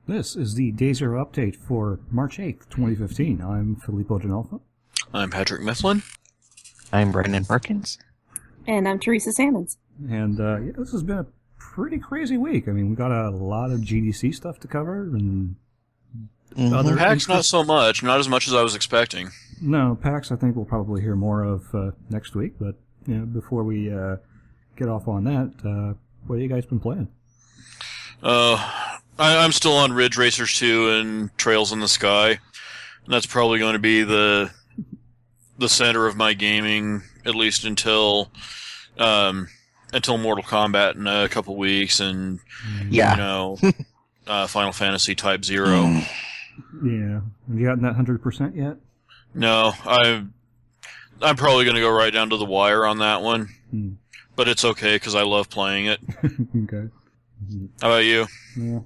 This is the Day Zero update for March 8th, 2015. I'm Filippo Janolfo. I'm Patrick Mifflin. I'm Brendan Perkins. And I'm Theresa Sammons. And this has been a pretty crazy week. I mean, we got a lot of GDC stuff to cover, and other PAX not so much, not as much as I was expecting. No, PAX I think we'll probably hear more of next week, but before we get off on that, what have you guys been playing? I'm still on Ridge Racers 2 and Trails in the Sky. And that's probably going to be the center of my gaming, at least until Mortal Kombat in a couple weeks and Final Fantasy Type 0. Yeah. Have you gotten that 100% yet? No, I'm probably going to go right down to the wire on that one. But it's okay because I love playing it. Okay. How about you? Yeah.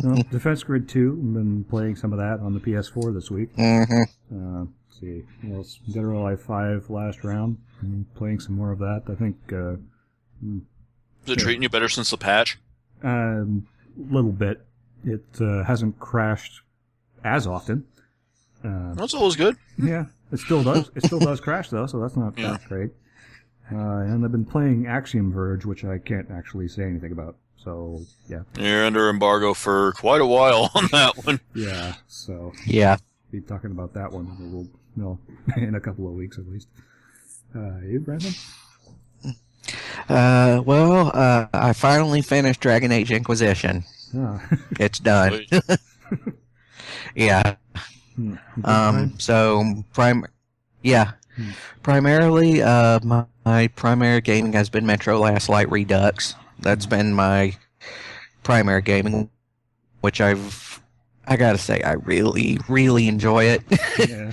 Well, Defense Grid 2, I've been playing some of that on the PS4 this week. Mm-hmm. Let's see. Well, Dead or Alive 5 last round. Playing some more of that. I think... Is it treating you better since the patch? A little bit. It hasn't crashed as often. That's always good. Yeah, it still does. It still does crash, though, so that's not that great. And I've been playing Axiom Verge, which I can't actually say anything about. So, yeah. You're under embargo for quite a while on that one. Yeah, so... Yeah. Be talking about that one in a couple of weeks, at least. You, Brandon? I finally finished Dragon Age Inquisition. Ah. It's done. Yeah. Primarily, my primary gaming has been Metro Last Light Redux. That's been my primary gaming, which I gotta say, I really, really enjoy it. Yeah.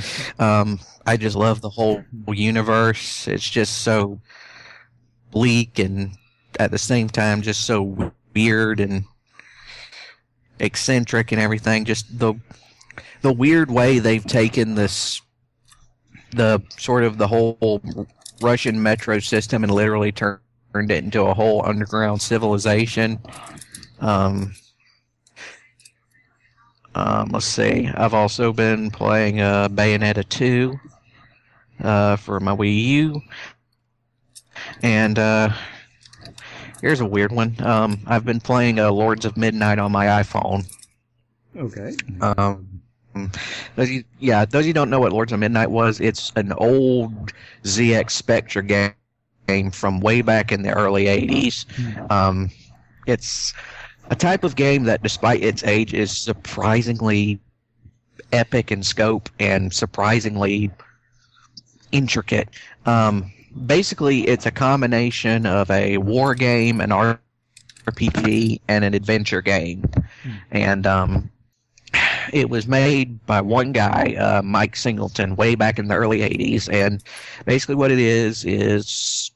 I just love the whole universe. It's just so bleak and at the same time just so weird and eccentric and everything. Just the weird way they've taken the whole Russian metro system and literally turned it into a whole underground civilization. Let's see. I've also been playing Bayonetta 2 for my Wii U. And here's a weird one. I've been playing Lords of Midnight on my iPhone. Okay. Those of you don't know what Lords of Midnight was, it's an old ZX Spectra game from way back in the early 80s. It's a type of game that, despite its age, is surprisingly epic in scope and surprisingly intricate. Basically, it's a combination of a war game, an RPG, and an adventure game. And it was made by one guy, Mike Singleton, way back in the early 80s. And basically what it is,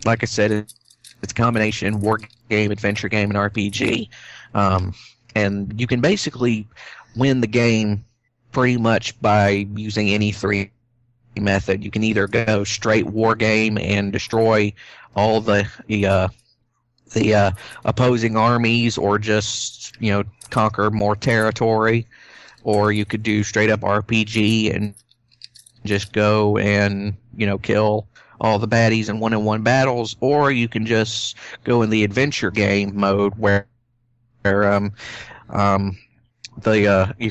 like I said, it's a combination war game, adventure game, and RPG. And you can basically win the game pretty much by using any three method. You can either go straight war game and destroy all the opposing armies, or just conquer more territory, or you could do straight up RPG and just go and kill all the baddies in one-on-one battles, or you can just go in the adventure game mode where you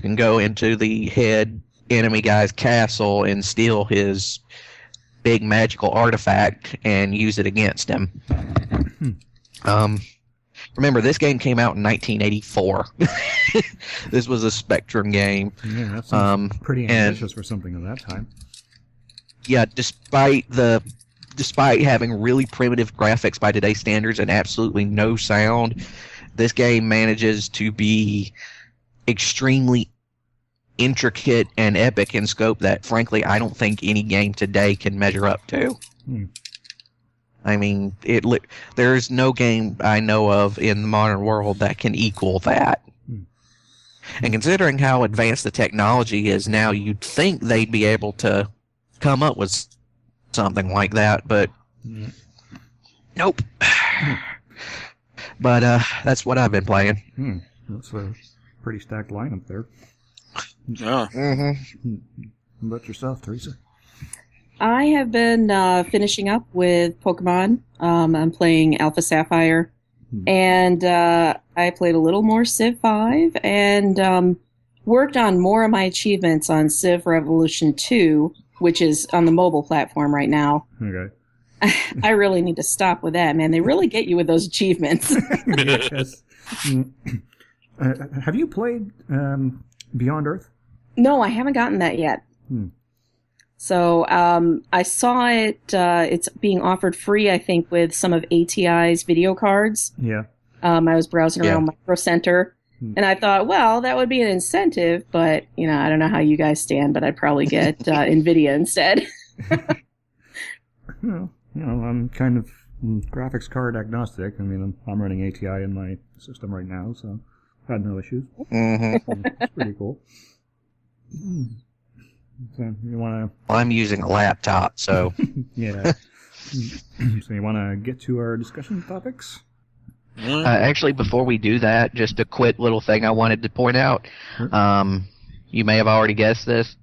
can go into the head enemy guy's castle and steal his big magical artifact and use it against him. Remember, this game came out in 1984. This was a Spectrum game. Yeah, that sounds pretty ambitious for something of that time. Yeah, despite having really primitive graphics by today's standards and absolutely no sound, this game manages to be extremely intricate and epic in scope that, frankly, I don't think any game today can measure up to. I mean, there's no game I know of in the modern world that can equal that. And considering how advanced the technology is now, you'd think they'd be able to come up with something like that, but nope. But that's what I've been playing. That's pretty stacked lineup there. Yeah. Mm-hmm. What about yourself, Theresa? I have been finishing up with Pokemon. I'm playing Alpha Sapphire. And I played a little more Civ 5 and worked on more of my achievements on Civ Revolution 2, which is on the mobile platform right now. Okay. I really need to stop with that, man. They really get you with those achievements. Yes. Have you played Beyond Earth? No, I haven't gotten that yet. So I saw it. It's being offered free, I think, with some of ATI's video cards. Yeah. I was browsing around Micro Center, and I thought, well, that would be an incentive, but I don't know how you guys stand, but I'd probably get NVIDIA instead. Well, I'm kind of graphics card agnostic. I mean, I'm running ATI in my system right now, so I've had no issues. Mm-hmm. So it's pretty cool. So you want Well, I'm using a laptop, so to, yeah. So you want to get to our discussion topics? actually, before we do that, just a quick little thing I wanted to point out. Sure. You may have already guessed this,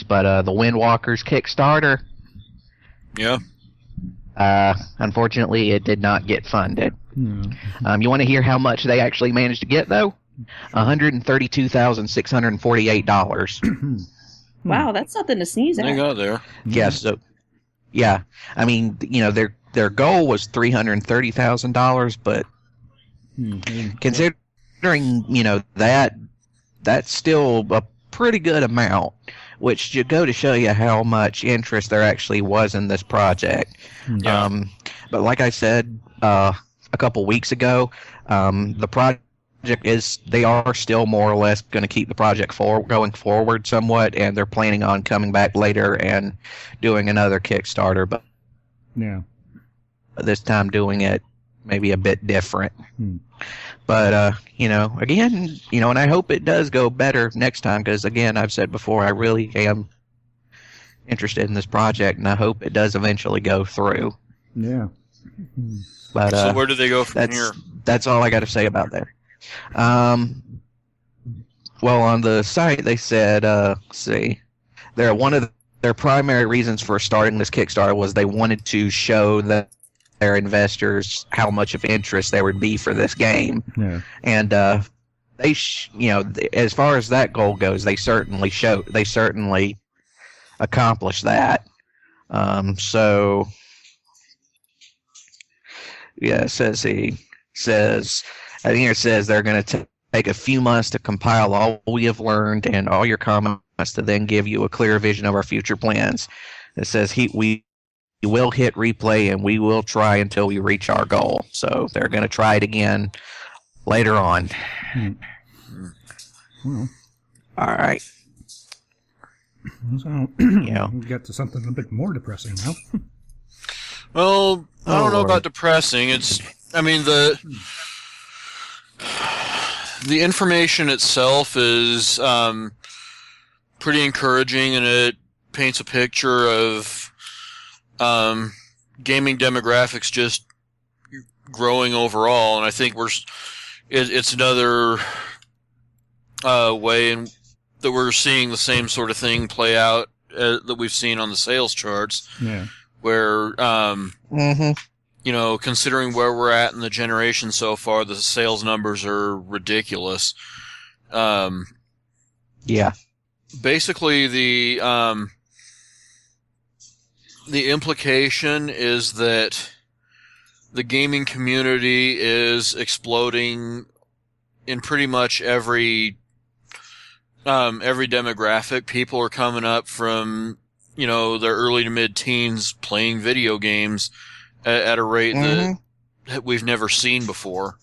but the Windwalker's Kickstarter, Yeah. unfortunately, it did not get funded. Yeah. You want to hear how much they actually managed to get, though? $132,648. Wow, that's something to sneeze They at. got there. Yeah, so I mean, their goal was $330,000, but considering that's still a pretty good amount, which should go to show you how much interest there actually was in this project. Yeah. But like I said a couple weeks ago, the project they are still more or less going to keep the project going forward somewhat, and they're planning on coming back later and doing another Kickstarter, but Yeah. this time doing it maybe a bit different. But again, and I hope it does go better next time, because again, I've said before, I really am interested in this project, and I hope it does eventually go through. Yeah. But So where do they go from here? that's all I got to say about that. Well, on the site they said, one of their primary reasons for starting this Kickstarter was they wanted to show their investors how much of interest there would be for this game, Yeah. and as far as that goal goes, they certainly accomplished that. So yeah, I think it says they're going to take a few months to compile all we have learned and all your comments to then give you a clear vision of our future plans. It says we will hit replay and we will try until we reach our goal. So they're going to try it again later on. Well, All right. so Yeah. we get to something a bit more depressing now. Well, I don't know Lord. about depressing. The information itself is pretty encouraging, and it paints a picture of gaming demographics just growing overall. And I think it's another way that we're seeing the same sort of thing play out that we've seen on the sales charts. Yeah. Where Mm-hmm. considering where we're at in the generation so far, the sales numbers are ridiculous. Yeah. Basically, the implication is that the gaming community is exploding in pretty much every demographic. People are coming up from their early to mid-teens playing video games at a rate that we've never seen before.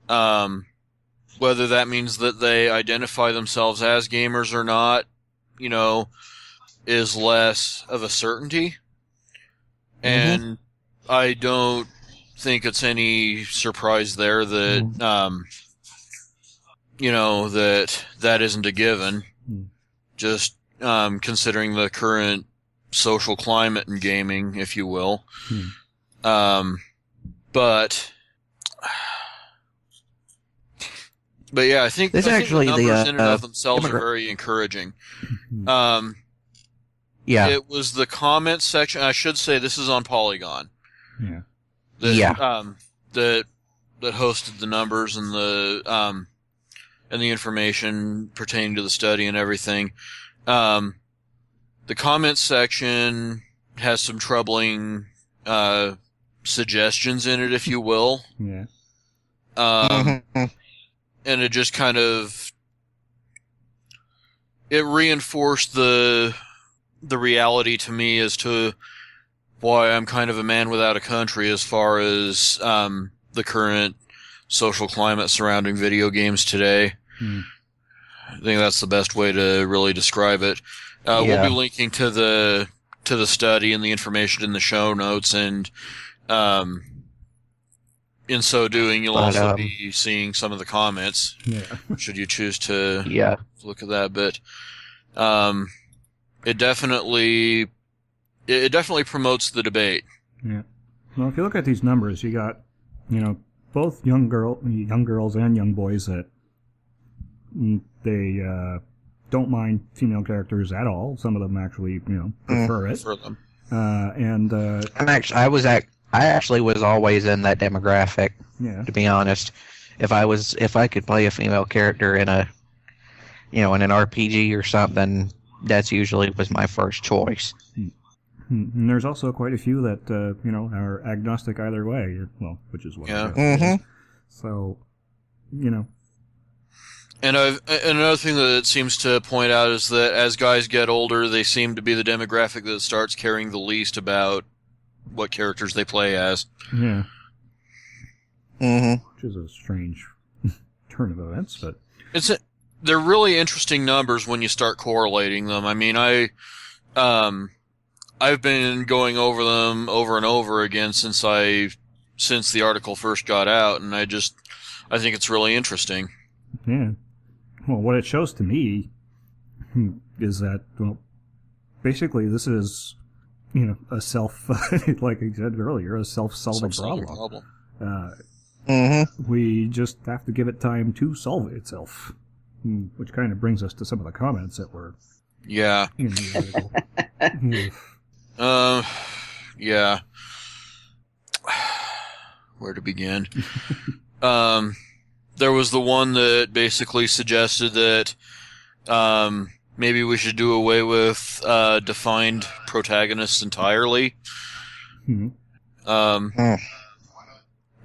Whether that means that they identify themselves as gamers or not, is less of a certainty. And I don't think it's any surprise there that, that isn't a given. Just considering the current social climate in gaming, if you will. But But yeah, I think, There's actually the numbers the, in and of themselves are immigrant- very encouraging. Yeah. It was the comments section. I should say this is on Polygon. Yeah. That, that hosted the numbers and the information pertaining to the study and everything. The comments section has some troubling suggestions in it, if you will. Yeah. Mhm. And it just kind of it reinforced the reality to me as to why I'm kind of a man without a country as far as the current social climate surrounding video games today. I think that's the best way to really describe it. We'll be linking to the study and the information in the show notes, and in so doing, you'll also be seeing some of the comments. Yeah. Should you choose to look at that bit. It definitely promotes the debate. Yeah. Well, if you look at these numbers, you got, both young girls and young boys that they don't mind female characters at all. Some of them actually, prefer it. For them. I actually was always in that demographic. Yeah. To be honest, if I could play a female character in in an RPG or something, that's usually was my first choice. And there's also quite a few that are agnostic either way. Well, which is what. Yeah. Mm-hmm. So, And another thing that it seems to point out is that as guys get older, they seem to be the demographic that starts caring the least about what characters they play as. Yeah. Mm-hmm. Which is a strange turn of events, but they're really interesting numbers when you start correlating them. I mean, I've been going over them over and over again since the article first got out, and I think it's really interesting. Yeah. Well, what it shows to me is that, basically this is, a self, like I said earlier, a self-solving problem. We just have to give it time to solve itself. Which kind of brings us to some of the comments that were in the article. Yeah. Where to begin? There was the one that basically suggested that maybe we should do away with defined protagonists entirely.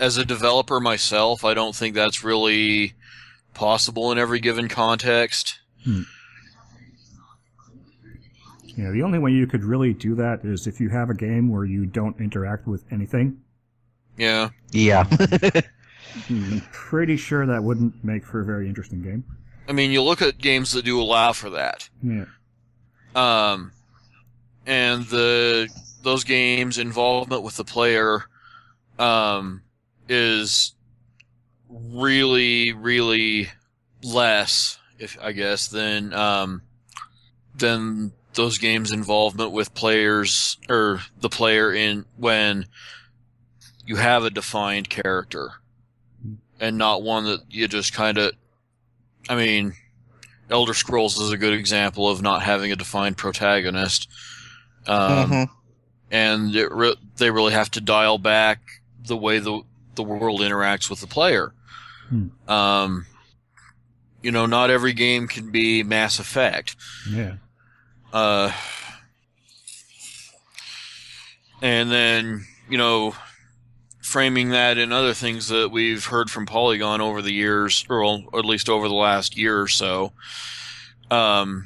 As a developer myself, I don't think that's really possible in every given context. Yeah, the only way you could really do that is if you have a game where you don't interact with anything. Yeah. Yeah. I'm pretty sure that wouldn't make for a very interesting game. I mean, you look at games that do allow for that. Yeah. And those games' involvement with the player is really, really less, than those games' involvement with players or the player in when you have a defined character and not one that you just kind of. I mean, Elder Scrolls is a good example of not having a defined protagonist, and they really have to dial back the way the world interacts with the player. Not every game can be Mass Effect. Yeah. And then, framing that in other things that we've heard from Polygon over the years, or at least over the last year or so, I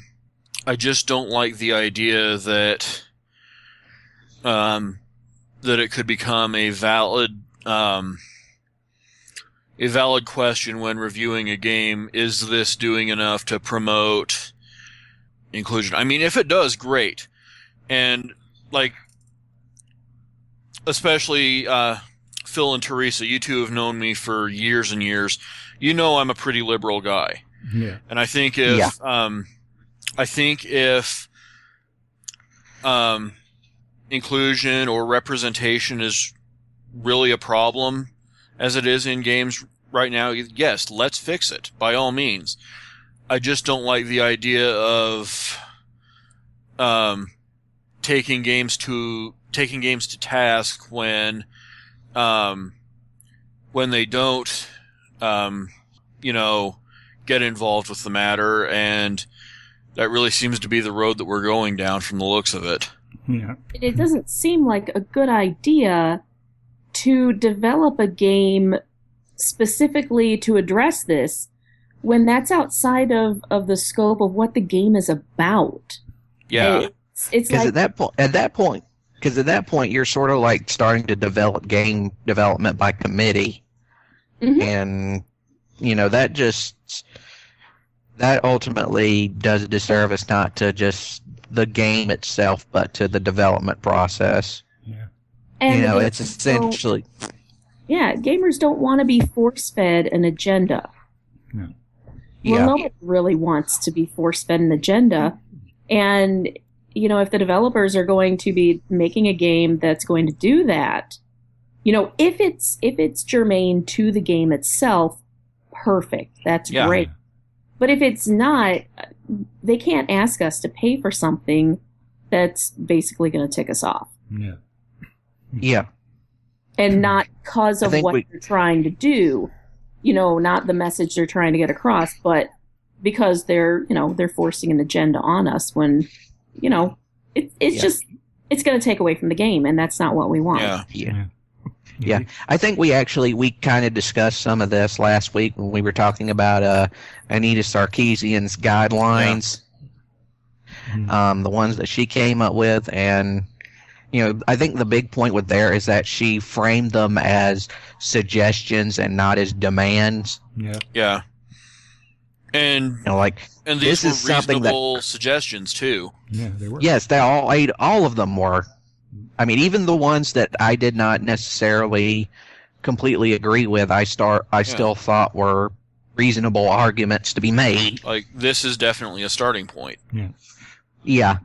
just don't like the idea that it could become a valid question when reviewing a game. Is this doing enough to promote inclusion? I mean, if it does, great. And especially Phil and Theresa, you two have known me for years and years. I'm a pretty liberal guy. Yeah. And I think if inclusion or representation is really a problem as it is in games right now, yes, let's fix it by all means. I just don't like the idea of taking games to task when they don't get involved with the matter, and that really seems to be the road that we're going down from the looks of it. Yeah. It doesn't seem like a good idea to develop a game specifically to address this when that's outside of the scope of what the game is about. Yeah. It's like at that point, you're sort of like starting to develop game development by committee, and that ultimately does a disservice not to just the game itself, but to the development process. Yeah. and It's essentially. Yeah, gamers don't want to be force-fed an agenda. Yeah. Well, nobody really wants to be force-fed an agenda. And, if the developers are going to be making a game that's going to do that, if it's germane to the game itself, perfect. That's great. But if it's not, they can't ask us to pay for something that's basically going to tick us off. Yeah. Yeah. And not because of what they're trying to do, not the message they're trying to get across, but because they're forcing an agenda on us when, it's just, it's going to take away from the game, and that's not what we want. Yeah. I think we kind of discussed some of this last week when we were talking about Anita Sarkeesian's guidelines, the ones that she came up with, and I think the big point with there is that she framed them as suggestions and not as demands. Yeah. Yeah. And and these were reasonable suggestions too. Yeah, they were. Yes, all of them were. I mean, even the ones that I did not necessarily completely agree with, I still thought were reasonable arguments to be made. Like, this is definitely a starting point. Yeah. Yeah.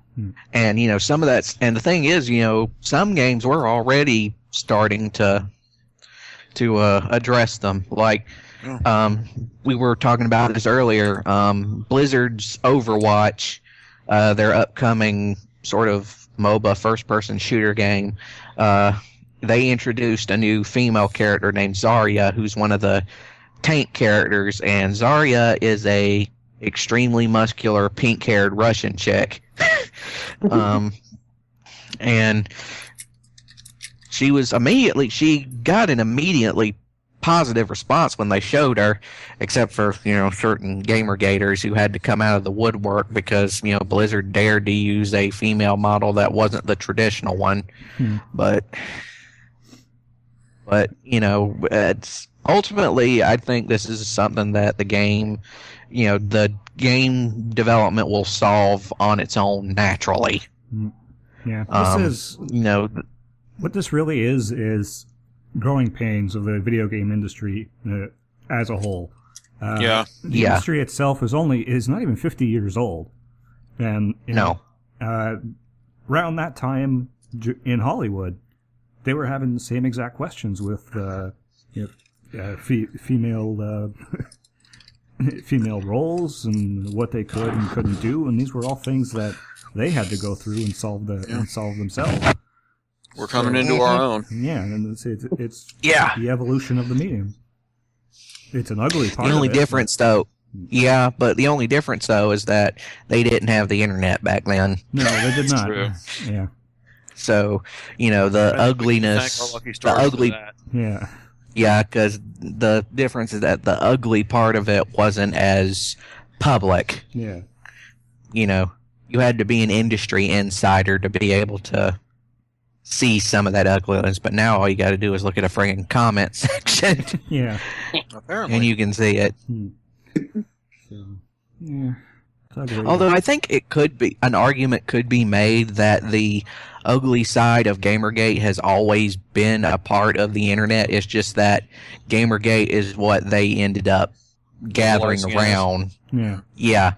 And, some of that's, and the thing is, some games were already starting to address them. Like, we were talking about this earlier, Blizzard's Overwatch, their upcoming sort of MOBA first-person shooter game, they introduced a new female character named Zarya, who's one of the tank characters, and Zarya is a extremely muscular, pink-haired Russian chick. And she got an immediately positive response when they showed her, except for certain gamer gators who had to come out of the woodwork because Blizzard dared to use a female model that wasn't the traditional one. But it's ultimately, I think this is something that the game development will solve on its own naturally. Yeah, this is what this really is growing pains of the video game industry as a whole. The industry itself is not even 50 years old, and around that time in Hollywood, they were having the same exact questions with female female roles and what they could and couldn't do, and these were all things that they had to go through and solve themselves. We're coming into our own. Yeah, and it's the evolution of the medium. It's an ugly part. The only difference, though, but the only difference though is that they didn't have the internet back then. No, they did not. True. Yeah. So the ugliness, Yeah, because the difference is that the ugly part of it wasn't as public. Yeah. You had to be an industry insider to be able to see some of that ugliness, but now all you got to do is look at a friggin' comment section. Yeah. Apparently. And you can see it. So, yeah. Although I think an argument could be made that the ugly side of Gamergate has always been a part of the internet. It's just that Gamergate is what they ended up gathering around. Yeah. Yeah.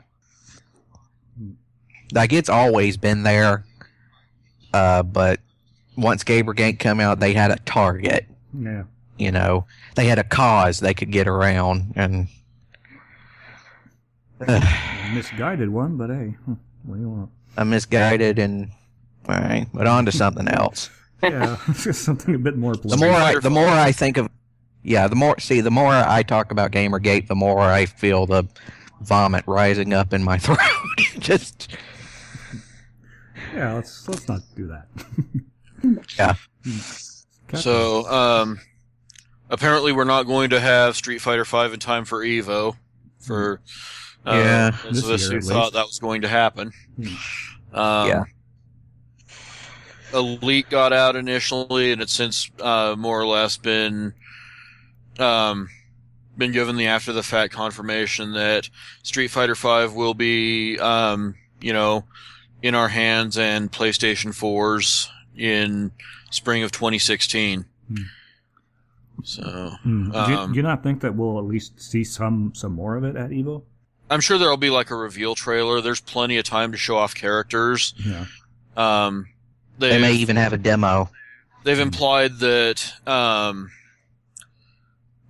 Like, it's always been there. But once Gamergate come out, they had a target. Yeah. you know, they had a cause they could get around, and A misguided one, but hey, what do you want? a misguided and all right, but on to something else. Yeah, something a bit more. The more I think of, the more I talk about Gamergate, the more I feel the vomit rising up in my throat. Just yeah, let's not do that. yeah. So, apparently we're not going to have Street Fighter V in time for EVO. For those of us who thought that was going to happen. Elite got out initially, and it's since more or less been given the after the fact confirmation that Street Fighter V will be in our hands and PlayStation 4s in spring of 2016. So, do you not think that we'll at least see some more of it at EVO? I'm sure there'll be like a reveal trailer. There's plenty of time to show off characters. Yeah. They may even have a demo. They've implied that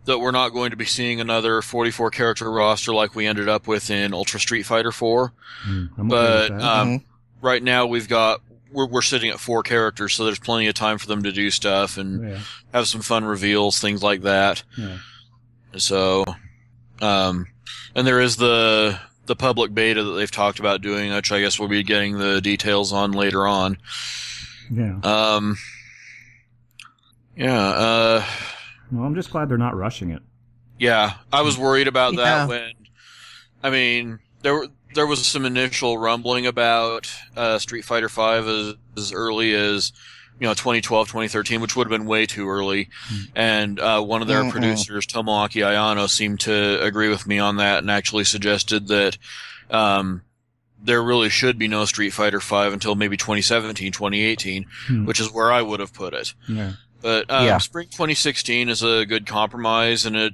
that we're not going to be seeing another 44 character roster like we ended up with in Ultra Street Fighter 4. But right now we're sitting at 4 characters, so there's plenty of time for them to do stuff and have some fun reveals, things like that. Yeah. So, and there is the public beta that they've talked about doing, which I guess we'll be getting the details on later on. Yeah. Well, I'm just glad they're not rushing it. Yeah, I was worried about that when, I mean, there was some initial rumbling about Street Fighter V as early as 2012, 2013, which would have been way too early. And one of their producers, Tomoaki Ayano, seemed to agree with me on that and actually suggested that there really should be no Street Fighter V until maybe 2017, 2018, which is where I would have put it. Yeah. But spring 2016 is a good compromise, and it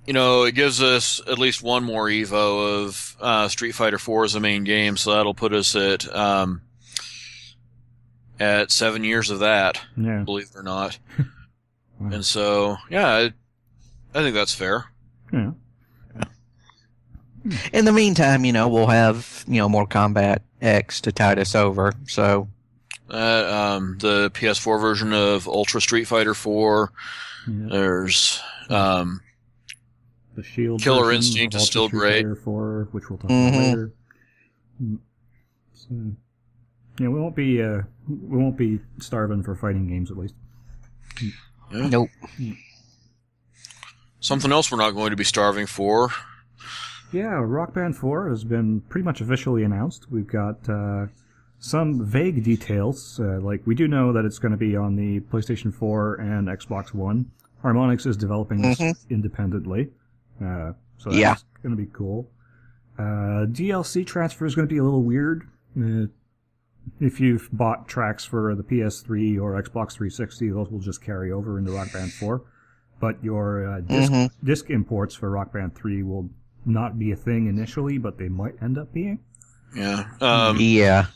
it gives us at least one more EVO of Street Fighter 4 as a main game, so that'll put us at 7 years of that, believe it or not. Wow. And so, I think that's fair. Yeah. In the meantime, we'll have, more Combat X to tide us over, so... the PS4 version of Ultra Street Fighter 4. Yeah. There's the Shield Killer Instinct is still great. Fighter 4, which we'll talk about later. So, we won't be starving for fighting games, at least. Yeah. Nope. Something else we're not going to be starving for. Yeah, Rock Band 4 has been pretty much officially announced. We've got some vague details. Like, we do know that it's going to be on the PlayStation 4 and Xbox One. Harmonix is developing this independently. So that's going to be cool. DLC transfer is going to be a little weird. If you've bought tracks for the PS3 or Xbox 360, those will just carry over into Rock Band 4. But your disc imports for Rock Band 3 will not be a thing initially, but they might end up being. Yeah. Yeah.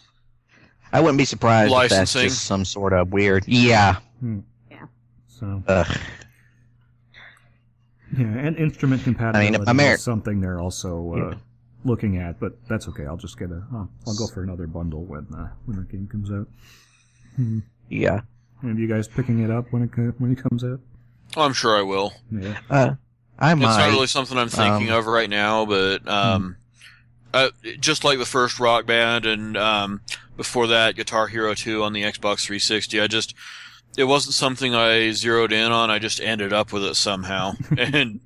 I wouldn't be surprised licensing. if that's just some sort of weird... Yeah. Yeah. So... Yeah, and instrument compatibility is something they're also looking at, but that's okay. I'll just I'll go for another bundle when the game comes out. Yeah. And you guys picking it up when it comes out? Oh, I'm sure I will. Yeah. I might. It's not really something I'm thinking of right now, but just like the first Rock Band and before that Guitar Hero 2 on the Xbox 360, it wasn't something I zeroed in on. I just ended up with it somehow, and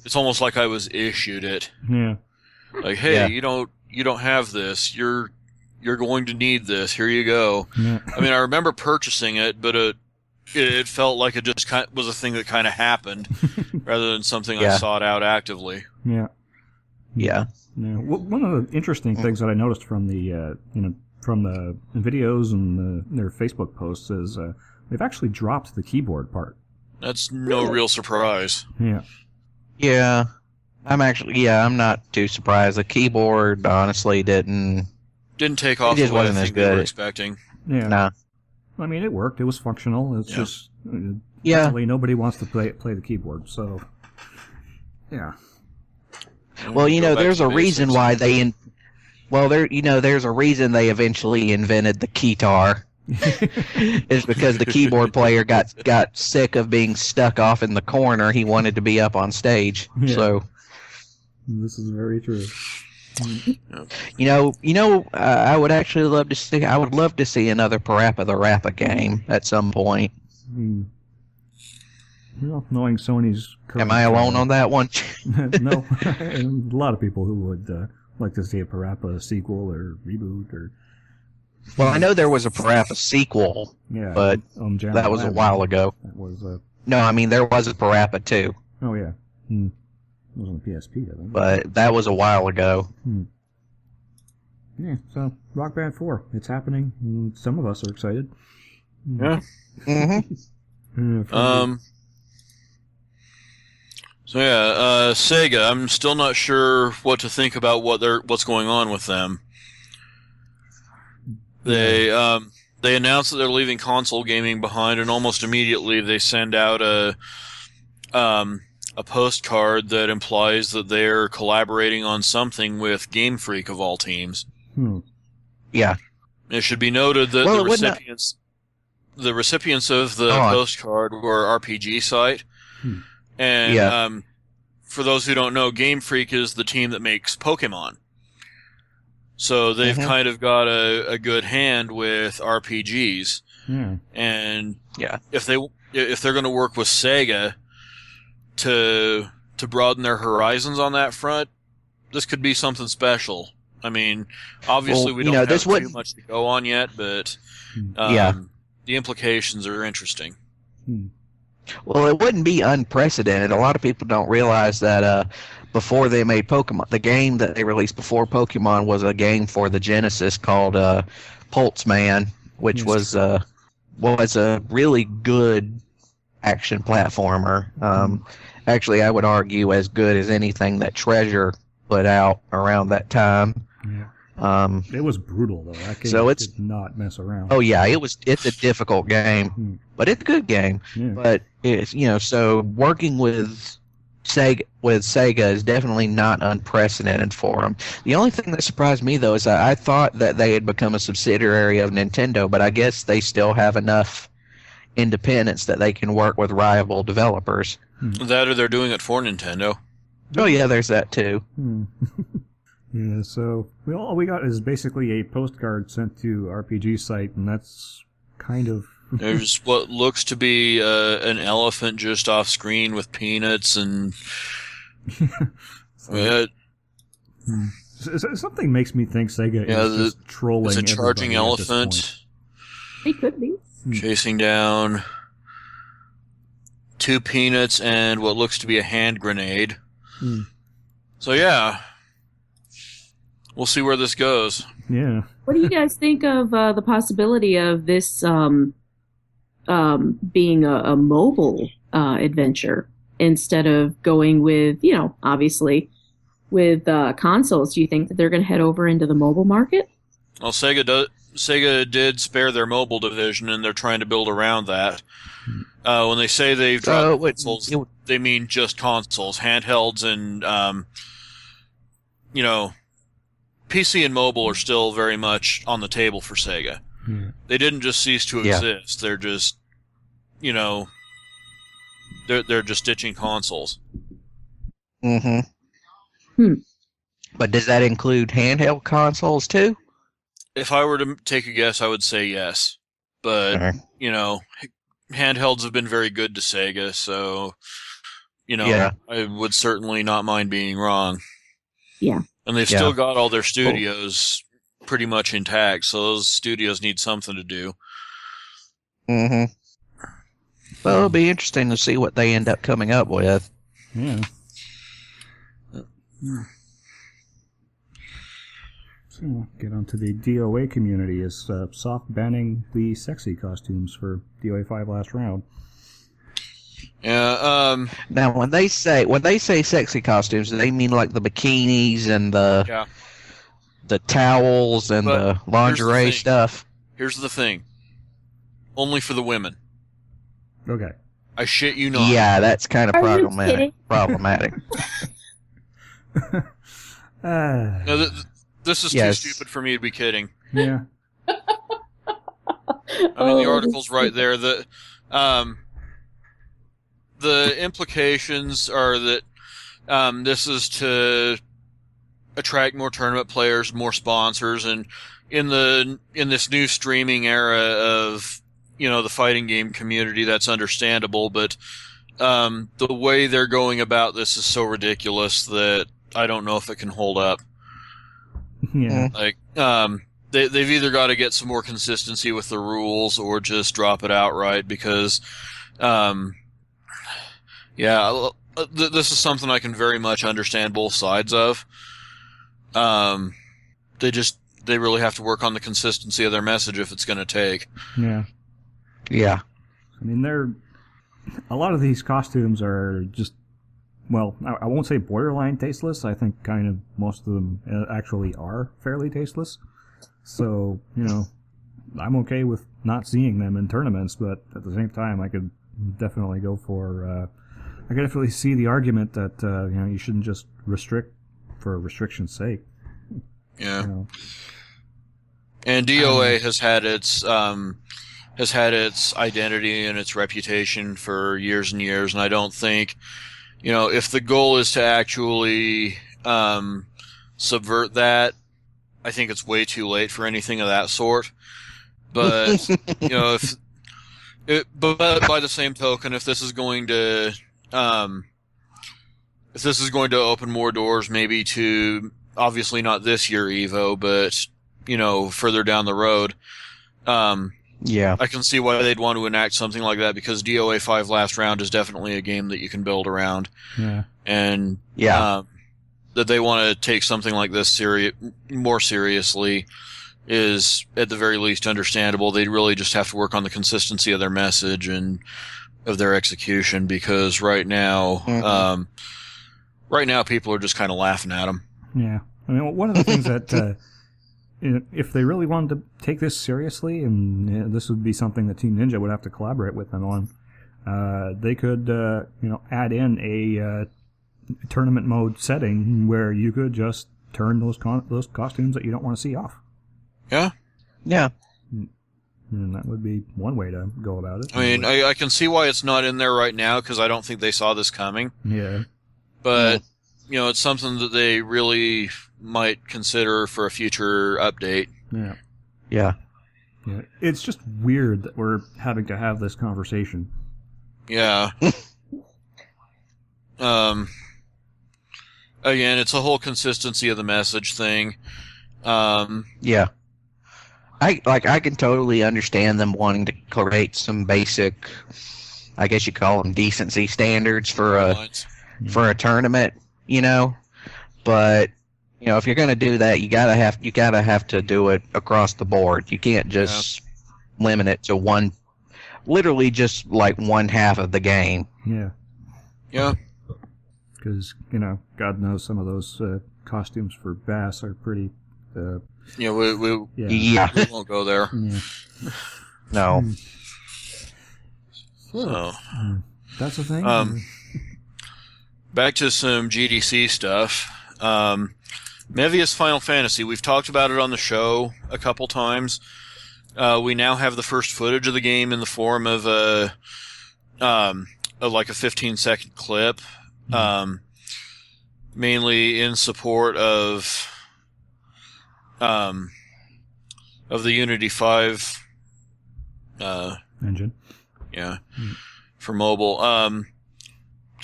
it's almost like I was issued it. Yeah. Like, hey, you don't have this. You're going to need this. Here you go. Yeah. I mean, I remember purchasing it, but it felt like it just was a thing that kind of happened, rather than something I sought out actively. Yeah. Yeah. Yeah. Well, one of the interesting things that I noticed from the from the videos and their Facebook posts is they've actually dropped the keyboard part. That's no real surprise. Yeah. Yeah. I'm not too surprised. The keyboard honestly didn't take off the way I think they were expecting. Yeah. Nah. I mean, it worked. It was functional. It's just Yeah. Apparently nobody wants to play the keyboard, so yeah. Well, Go back there's to a the reason basics. why there's a reason they eventually invented the keytar. It's because the keyboard player got sick of being stuck off in the corner. He wanted to be up on stage. Yeah. So, This is very true. I would actually love to see. I would love to see another Parappa the Rappa game at some point. Well, knowing Sony's current, Am I alone on that one? No, and a lot of people who would like to see a Parappa sequel or reboot or. Well, I know there was a Parappa sequel, Yeah, but Jam that was a Lab. while ago. That was No, I mean there was a Parappa too, oh yeah, it was on PSP, I think. but that was a while ago. Yeah, so Rock Band 4, it's happening. And some of us are excited. Yeah. So yeah, Sega. I'm still not sure what to think about what's going on with them. They announced that they're leaving console gaming behind, and almost immediately they send out a postcard that implies that they're collaborating on something with Game Freak of all teams. Yeah. It should be noted that the recipients of the postcard were RPG Site, and for those who don't know, Game Freak is the team that makes Pokemon. So they've kind of got a good hand with RPGs, and if they're going to work with Sega to broaden their horizons on that front, this could be something special. I mean, obviously we don't have too much to go on yet, but the implications are interesting. Well, it wouldn't be unprecedented. A lot of people don't realize that before they made Pokemon, the game that they released before Pokemon was a game for the Genesis called Pulseman, which was a really good action platformer. Actually, I would argue as good as anything that Treasure put out around that time. It was brutal though. That game did not mess around. Oh yeah, it's a difficult game, but it's a good game. Yeah. But it's so working with Sega is definitely not unprecedented for them. The only thing that surprised me though is that I thought that they had become a subsidiary of Nintendo, but I guess they still have enough independence that they can work with rival developers. That or they're doing it for Nintendo. Oh yeah, there's that too. Yeah, so all we got is basically a postcard sent to RPG Site, and that's kind of... There's what looks to be an elephant just off screen with peanuts and... Something makes me think Sega is just trolling. It's a charging elephant. It could be. Chasing down 2 peanuts and what looks to be a hand grenade. So yeah, we'll see where this goes. Yeah. What do you guys think of the possibility of this being a mobile adventure instead of going with, obviously with consoles? Do you think that they're going to head over into the mobile market? Well, Sega did spare their mobile division, and they're trying to build around that. When they say they've dropped consoles, they mean just consoles, handhelds, and PC and mobile are still very much on the table for Sega. They didn't just cease to exist; they're just, they're just ditching consoles. But does that include handheld consoles too? If I were to take a guess, I would say yes. But, handhelds have been very good to Sega, so, I would certainly not mind being wrong. Yeah. And they've still got all their studios pretty much intact, so those studios need something to do. Well, it'll be interesting to see what they end up coming up with. Yeah. So get onto the DOA community is soft banning the sexy costumes for DOA 5 last round. Yeah. Now, when they say sexy costumes, do they mean like the bikinis and the towels and the lingerie stuff? Here's the thing. Only for the women. Okay. I shit you not. Yeah, that's kind of Are you problematic. No, this is Yes. too stupid for me to be kidding. Yeah. I mean, the article's right there. The implications are that this is to attract more tournament players, more sponsors, and in this new streaming era of the fighting game community, that's understandable. But the way they're going about this is so ridiculous that I don't know if it can hold up. Yeah. Like they've either got to get some more consistency with the rules or just drop it outright because this is something I can very much understand both sides of. They really have to work on the consistency of their message if it's going to take. Yeah. Yeah. I mean, a lot of these costumes are just, well, I won't say borderline tasteless. I think kind of most of them actually are fairly tasteless. So, I'm okay with not seeing them in tournaments, but at the same time, I could definitely go for, I could definitely see the argument that, you shouldn't just restrict for restriction's sake. Yeah. And DOA has had its identity and its reputation for years and years, and I don't think, if the goal is to actually subvert that, I think it's way too late for anything of that sort. But but by the same token, if this is going to open more doors, maybe to obviously not this year Evo, but further down the road. Yeah. I can see why they'd want to enact something like that because DOA 5 Last Round is definitely a game that you can build around. Yeah. And that they want to take something like this more seriously is at the very least understandable. They'd really just have to work on the consistency of their message and of their execution because right now people are just kind of laughing at them. Yeah. I mean, one of the things that if they really wanted to take this seriously, and this would be something that Team Ninja would have to collaborate with them on, they could, add in a tournament mode setting where you could just turn those costumes that you don't want to see off. Yeah. Yeah. And that would be one way to go about it. I mean, I can see why it's not in there right now because I don't think they saw this coming. Yeah. But, it's something that they really might consider for a future update. Yeah. Yeah. Yeah. It's just weird that we're having to have this conversation. Yeah. Again, it's a whole consistency of the message thing. Yeah. I can totally understand them wanting to create some basic, I guess you call them decency standards for a tournament, but if you're going to do that, you gotta have to do it across the board. You can't just limit it to literally just like one half of the game. Yeah. Yeah. Because God knows some of those costumes for Bass are pretty. We won't go there. Yeah. No. So that's the thing. Back to some GDC stuff. Mevius Final Fantasy. We've talked about it on the show a couple times. We now have the first footage of the game in the form of a 15-second clip, mainly in support of the Unity 5 engine. Yeah, for mobile.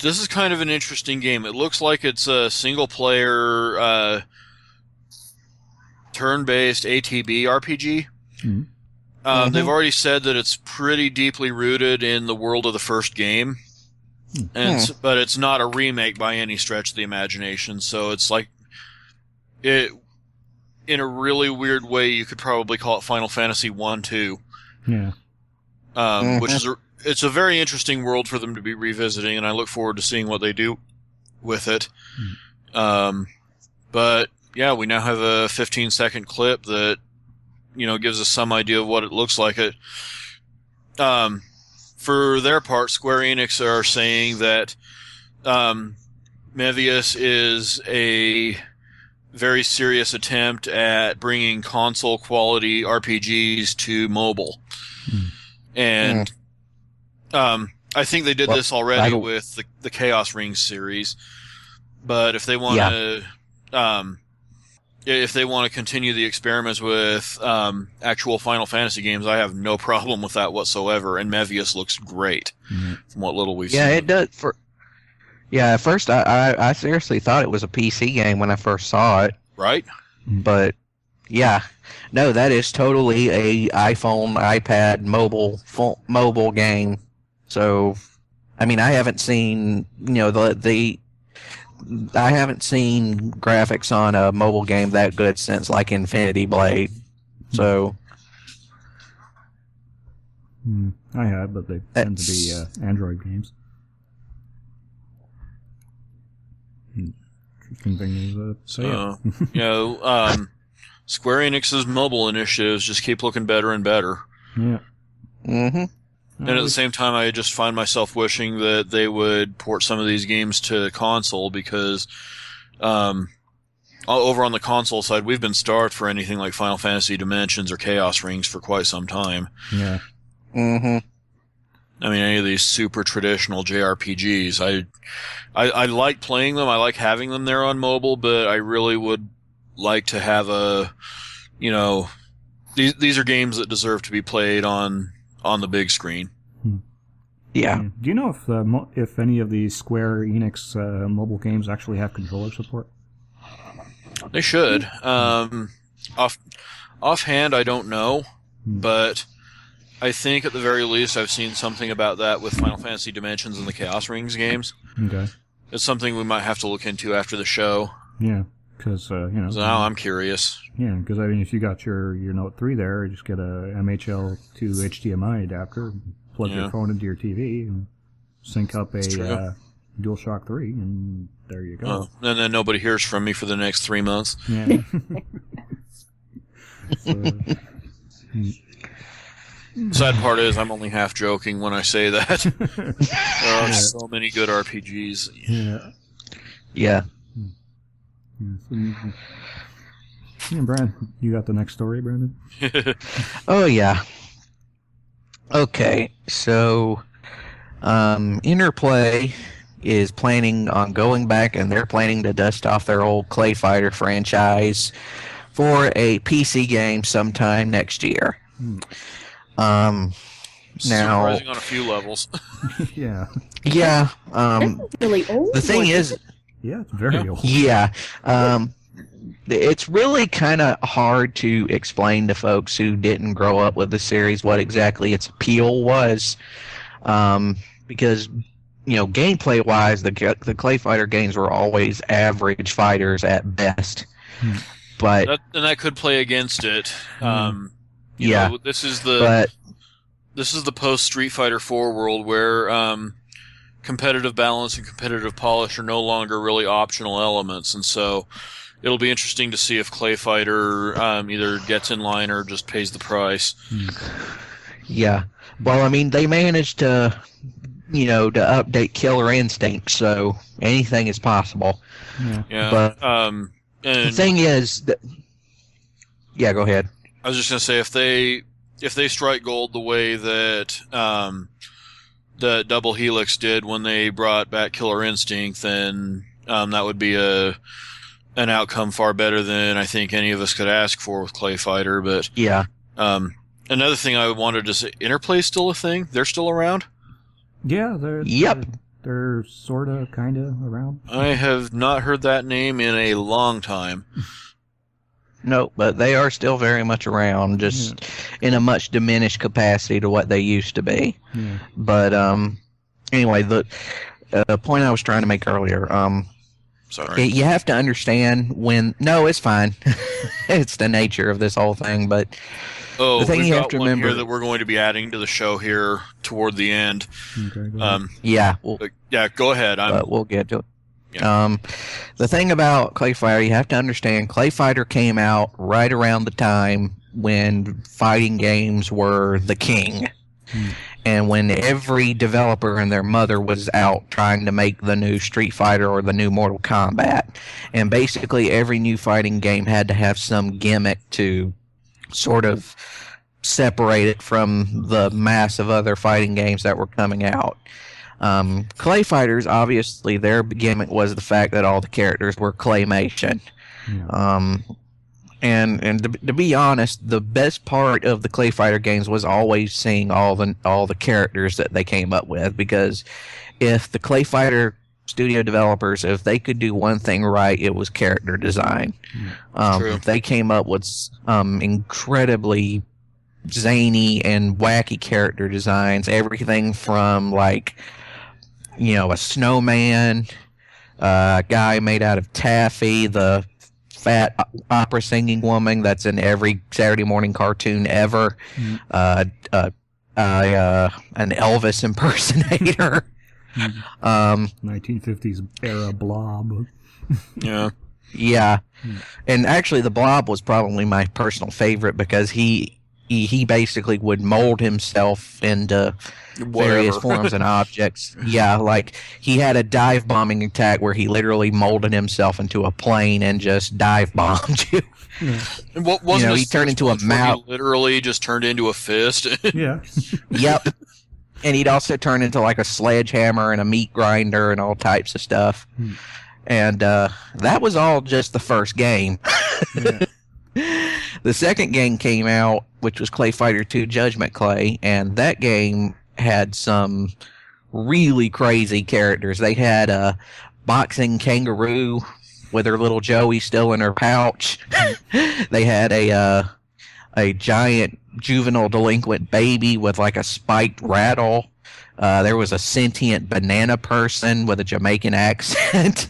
This is kind of an interesting game. It looks like it's a single-player, turn-based ATB RPG. Mm-hmm. They've already said that it's pretty deeply rooted in the world of the first game, but it's not a remake by any stretch of the imagination. So it's like it, in a really weird way, you could probably call it Final Fantasy 1-2. Yeah. Which is it's a very interesting world for them to be revisiting, and I look forward to seeing what they do with it. But yeah, we now have a 15-second clip that gives us some idea of what it looks like. for their part, Square Enix are saying that Mevius is a very serious attempt at bringing console-quality RPGs to mobile. And I think they did this already with the Chaos Rings series. But if they want to... if they want to continue the experiments with actual Final Fantasy games, I have no problem with that whatsoever. And Mevius looks great from what little we've seen. Yeah, it does. At first I seriously thought it was a PC game when I first saw it. Right? But yeah, no, that is totally a iPhone, iPad, mobile game. So, I mean, I haven't seen I haven't seen graphics on a mobile game that good since like Infinity Blade. So I have, but they tend to be Android games. Interesting thing is, Square Enix's mobile initiatives just keep looking better and better. Yeah. Mm-hmm. And at the same time, I just find myself wishing that they would port some of these games to console because over on the console side, we've been starved for anything like Final Fantasy Dimensions or Chaos Rings for quite some time. Yeah. Mm-hmm. I mean, any of these super traditional JRPGs, I like playing them. I like having them there on mobile, but I really would like to have these are games that deserve to be played on the big screen. Yeah. Do you know if any of these Square Enix mobile games actually have controller support? They should. Offhand, I don't know, but I think at the very least I've seen something about that with Final Fantasy Dimensions and the Chaos Rings games. Okay. It's something we might have to look into after the show. Yeah, because So now I'm curious. Yeah, because I mean, if you got your Note 3 there, you just get a MHL to HDMI adapter, plug your phone into your TV, and sync up a DualShock 3, and there you go. And then nobody hears from me for the next 3 months. Yeah. Sad part is I'm only half joking when I say that. There are so many good RPGs. Yeah. Yeah, Brad, you got the next story, Brandon? Oh, yeah. Okay, so Interplay is planning on going back, and they're planning to dust off their old Clay Fighter franchise for a PC game sometime next year. Now, surprising on a few levels. Yeah. Yeah. That's really old. The thing is, yeah, it's very old. Yeah. It's really kind of hard to explain to folks who didn't grow up with the series what exactly its appeal was, because gameplay-wise, the Clay Fighter games were always average fighters at best. But that could play against it. This is the post Street Fighter 4 world where competitive balance and competitive polish are no longer really optional elements, and so it'll be interesting to see if Clay Fighter either gets in line or just pays the price. Yeah. Well, I mean, they managed to update Killer Instinct, so anything is possible. Yeah. But and the thing is, go ahead. I was just gonna say if they strike gold the way that the Double Helix did when they brought back Killer Instinct, then that would be an outcome far better than I think any of us could ask for with Clay Fighter. But yeah, another thing I wanted to say: Interplay's still a thing. They're still around. Yeah, they're sort of, kind of around. I have not heard that name in a long time. No, but they are still very much around, just in a much diminished capacity to what they used to be. Yeah. But anyway, the point I was trying to make earlier, sorry, you have to understand no, it's fine. It's the nature of this whole thing, but the thing we've you got have to one remember here that we're going to be adding to the show here toward the end. Okay, go ahead. Go ahead. But we'll get to it. Yeah. The thing about Clay Fighter, you have to understand, Clay Fighter came out right around the time when fighting games were the king. And when every developer and their mother was out trying to make the new Street Fighter or the new Mortal Kombat, and basically every new fighting game had to have some gimmick to sort of separate it from the mass of other fighting games that were coming out. Clay Fighters, obviously, their gimmick was the fact that all the characters were claymation. Yeah. And to be honest, the best part of the Clay Fighter games was always seeing all the characters that they came up with, because if the Clay Fighter studio developers, if they could do one thing right, it was character design. They came up with incredibly zany and wacky character designs, everything from like, a snowman, a guy made out of taffy, the fat opera singing woman that's in every Saturday morning cartoon ever, an Elvis impersonator, 1950s era Blob. Yeah, and actually the Blob was probably my personal favorite, because he basically would mold himself into various forms and objects. Yeah, like he had a dive bombing attack where he literally molded himself into a plane and just dive bombed you. And what wasn't he turned into a mouse. He literally just turned into a fist. Yeah. Yep. And he'd also turn into like a sledgehammer and a meat grinder and all types of stuff. And that was all just the first game. Yeah. The second game came out, which was Clay Fighter 2 Judgment Clay, and that game had some really crazy characters. They had a boxing kangaroo with her little Joey still in her pouch. They had a giant juvenile delinquent baby with like a spiked rattle. There was a sentient banana person with a Jamaican accent.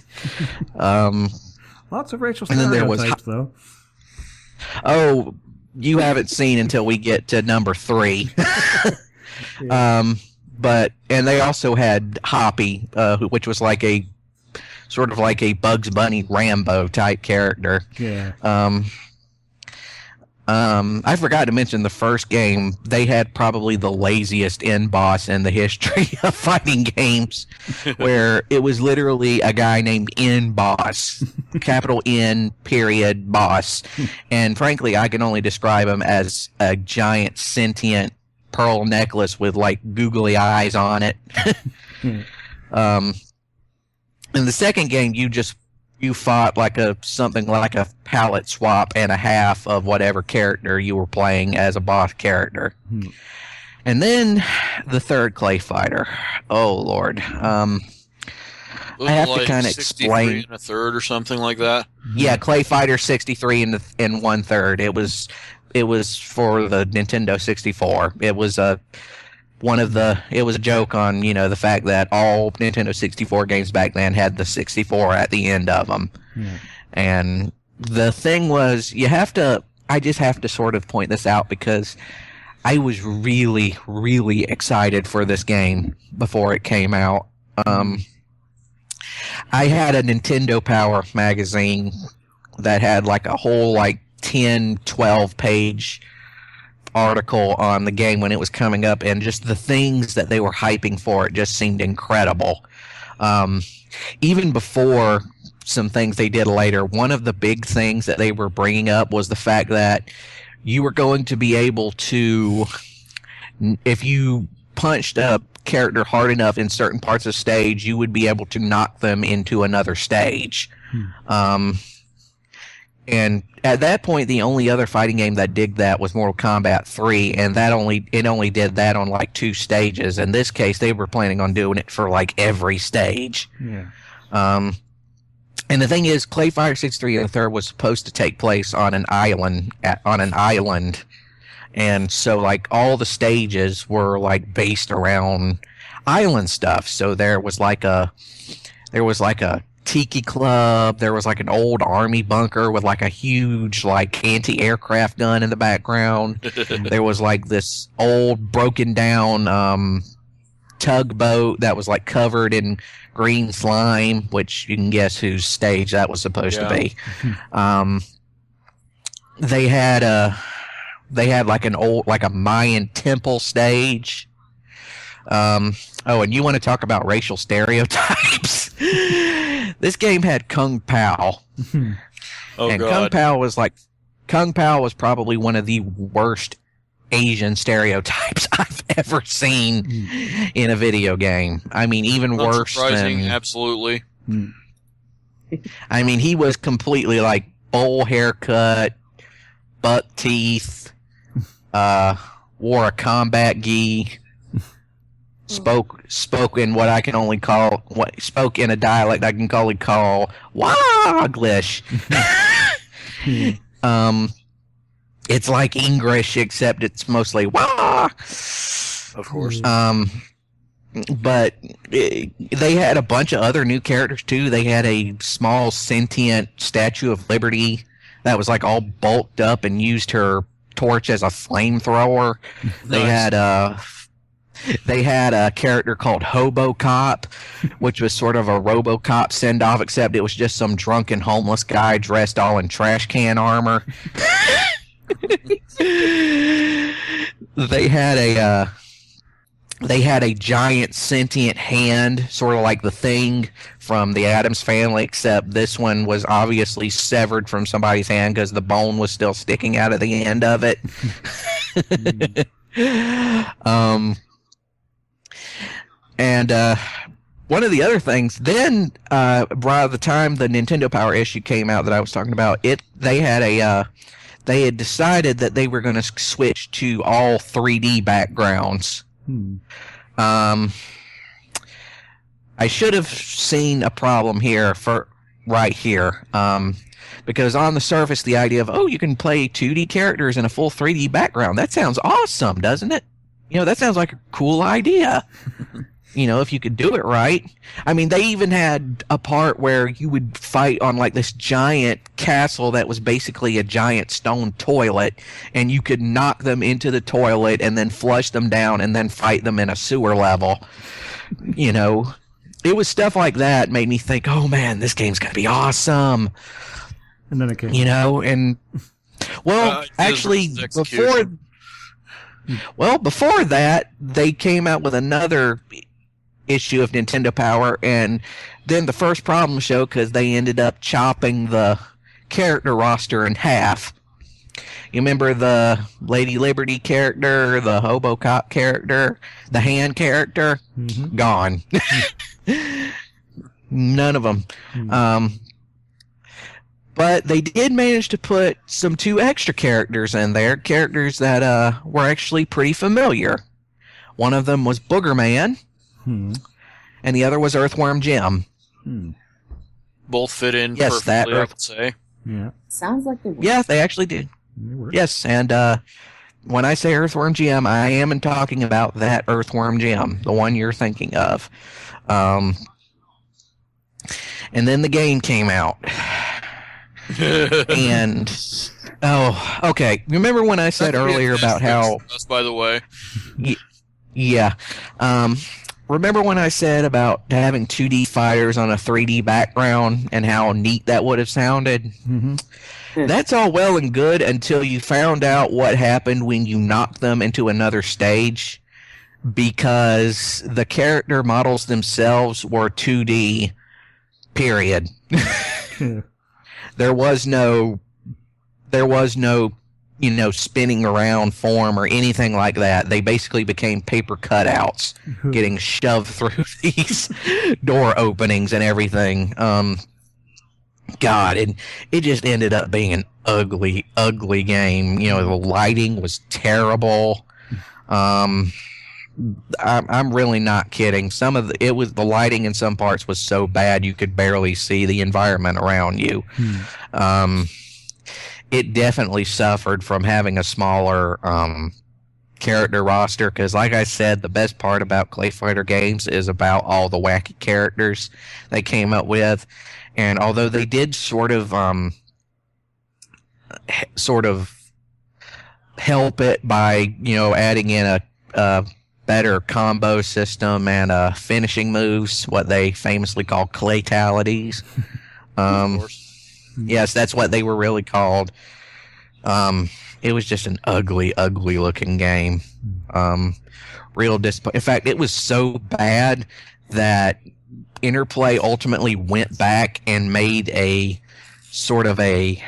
Lots of racial stereotypes, though. Oh, you haven't seen until we get to number 3. Yeah. And they also had Hoppy, which was like a sort of like a Bugs Bunny Rambo type character. Yeah. I forgot to mention the first game. They had probably the laziest end boss in the history of fighting games, where it was literally a guy named N Boss, capital N period boss, and frankly, I can only describe him as a giant sentient pearl necklace with like googly eyes on it. In the second game, you fought like something like a palette swap and a half of whatever character you were playing as a boss character. And then the third Clay Fighter. Oh Lord. I have to kind of explain. And a third or something like that. Yeah, Clay Fighter 63 and 1/3. It was for the Nintendo 64. It was a joke on, the fact that all Nintendo 64 games back then had the 64 at the end of them. Yeah. And the thing was, I just have to sort of point this out, because I was really, really excited for this game before it came out. I had a Nintendo Power magazine that had like a whole 10, 12 page article on the game when it was coming up, and just the things that they were hyping for it just seemed incredible. Even before some things they did later, one of the big things that they were bringing up was the fact that you were going to be able to, if you punched a character hard enough in certain parts of stage, you would be able to knock them into another stage. And at that point, the only other fighting game that did that was Mortal Kombat 3, and it only did that on 2 stages. In this case, they were planning on doing it for every stage. Yeah. And the thing is, Clay Fighter 63 and the third was supposed to take place on an island. And so all the stages were based around island stuff. So there was a tiki club. There was an old army bunker with a huge anti-aircraft gun in the background. There was this old broken down tugboat that was covered in green slime, which you can guess whose stage that was supposed to be. They had they had like a Mayan temple stage. And you want to talk about racial stereotypes? This game had Kung Pao. Oh, and God. Kung Pao was probably one of the worst Asian stereotypes I've ever seen in a video game. I mean, even worse than... Absolutely. I mean, he was completely like bowl haircut, buck teeth, wore a combat gi, spoke in what I can only call spoke in a dialect I can only call Waglish. It's like English except it's mostly Wah. Of course. But they had a bunch of other new characters too. They had a small sentient Statue of Liberty that was like all bulked up and used her torch as a flamethrower. Nice. They had a character called Hobo Cop, which was sort of a RoboCop send-off, except it was just some drunken homeless guy dressed all in trash can armor. They had a giant sentient hand, sort of like the Thing from the Addams Family, except this one was obviously severed from somebody's hand because the bone was still sticking out of the end of it. And one of the other things, then by the time the Nintendo Power issue came out that I was talking about, they had decided that they were going to switch to all 3D backgrounds. I should have seen a problem here right here. Because on the surface, the idea of, you can play 2D characters in a full 3D background, that sounds awesome, doesn't it? That sounds like a cool idea. If you could do it right. I mean, they even had a part where you would fight on like this giant castle that was basically a giant stone toilet, and you could knock them into the toilet and then flush them down and then fight them in a sewer level. It was stuff like that made me think, oh man, this game's gonna be awesome. And then it came. Actually, before that, they came out with another issue of Nintendo Power, and then the first problem showed because they ended up chopping the character roster in half. You remember the Lady Liberty character, the Hobo Cop character, the hand character? Mm-hmm. Gone. None of them. But they did manage to put some 2 extra characters in there, characters that were actually pretty familiar. One of them was Booger Man, and the other was Earthworm Jim. Both fit in perfectly, I would say. Yeah. Sounds like they work. Yeah, they actually did. Yes, and when I say Earthworm Jim, I am talking about that Earthworm Jim, the one you're thinking of. And then the game came out. And okay. Remember when I said earlier about how? Us, by the way. Yeah. Remember when I said about having 2D fighters on a 3D background and how neat that would have sounded? Mm-hmm. That's all well and good until you found out what happened when you knocked them into another stage, because the character models themselves were 2D. Period. There was no, spinning around form or anything like that. They basically became paper cutouts getting shoved through these door openings and everything. God, and it just ended up being an ugly, ugly game. The lighting was terrible. I'm really not kidding. The lighting in some parts was so bad you could barely see the environment around you. It definitely suffered from having a smaller character roster, because like I said, the best part about Clay Fighter games is about all the wacky characters they came up with. And although they did sort of help it by adding in a better combo system and finishing moves, what they famously call claytalities. Yes, that's what they were really called. it was just an ugly, ugly looking game. Real disappointing. In fact, it was so bad that Interplay ultimately went back and made a sort of a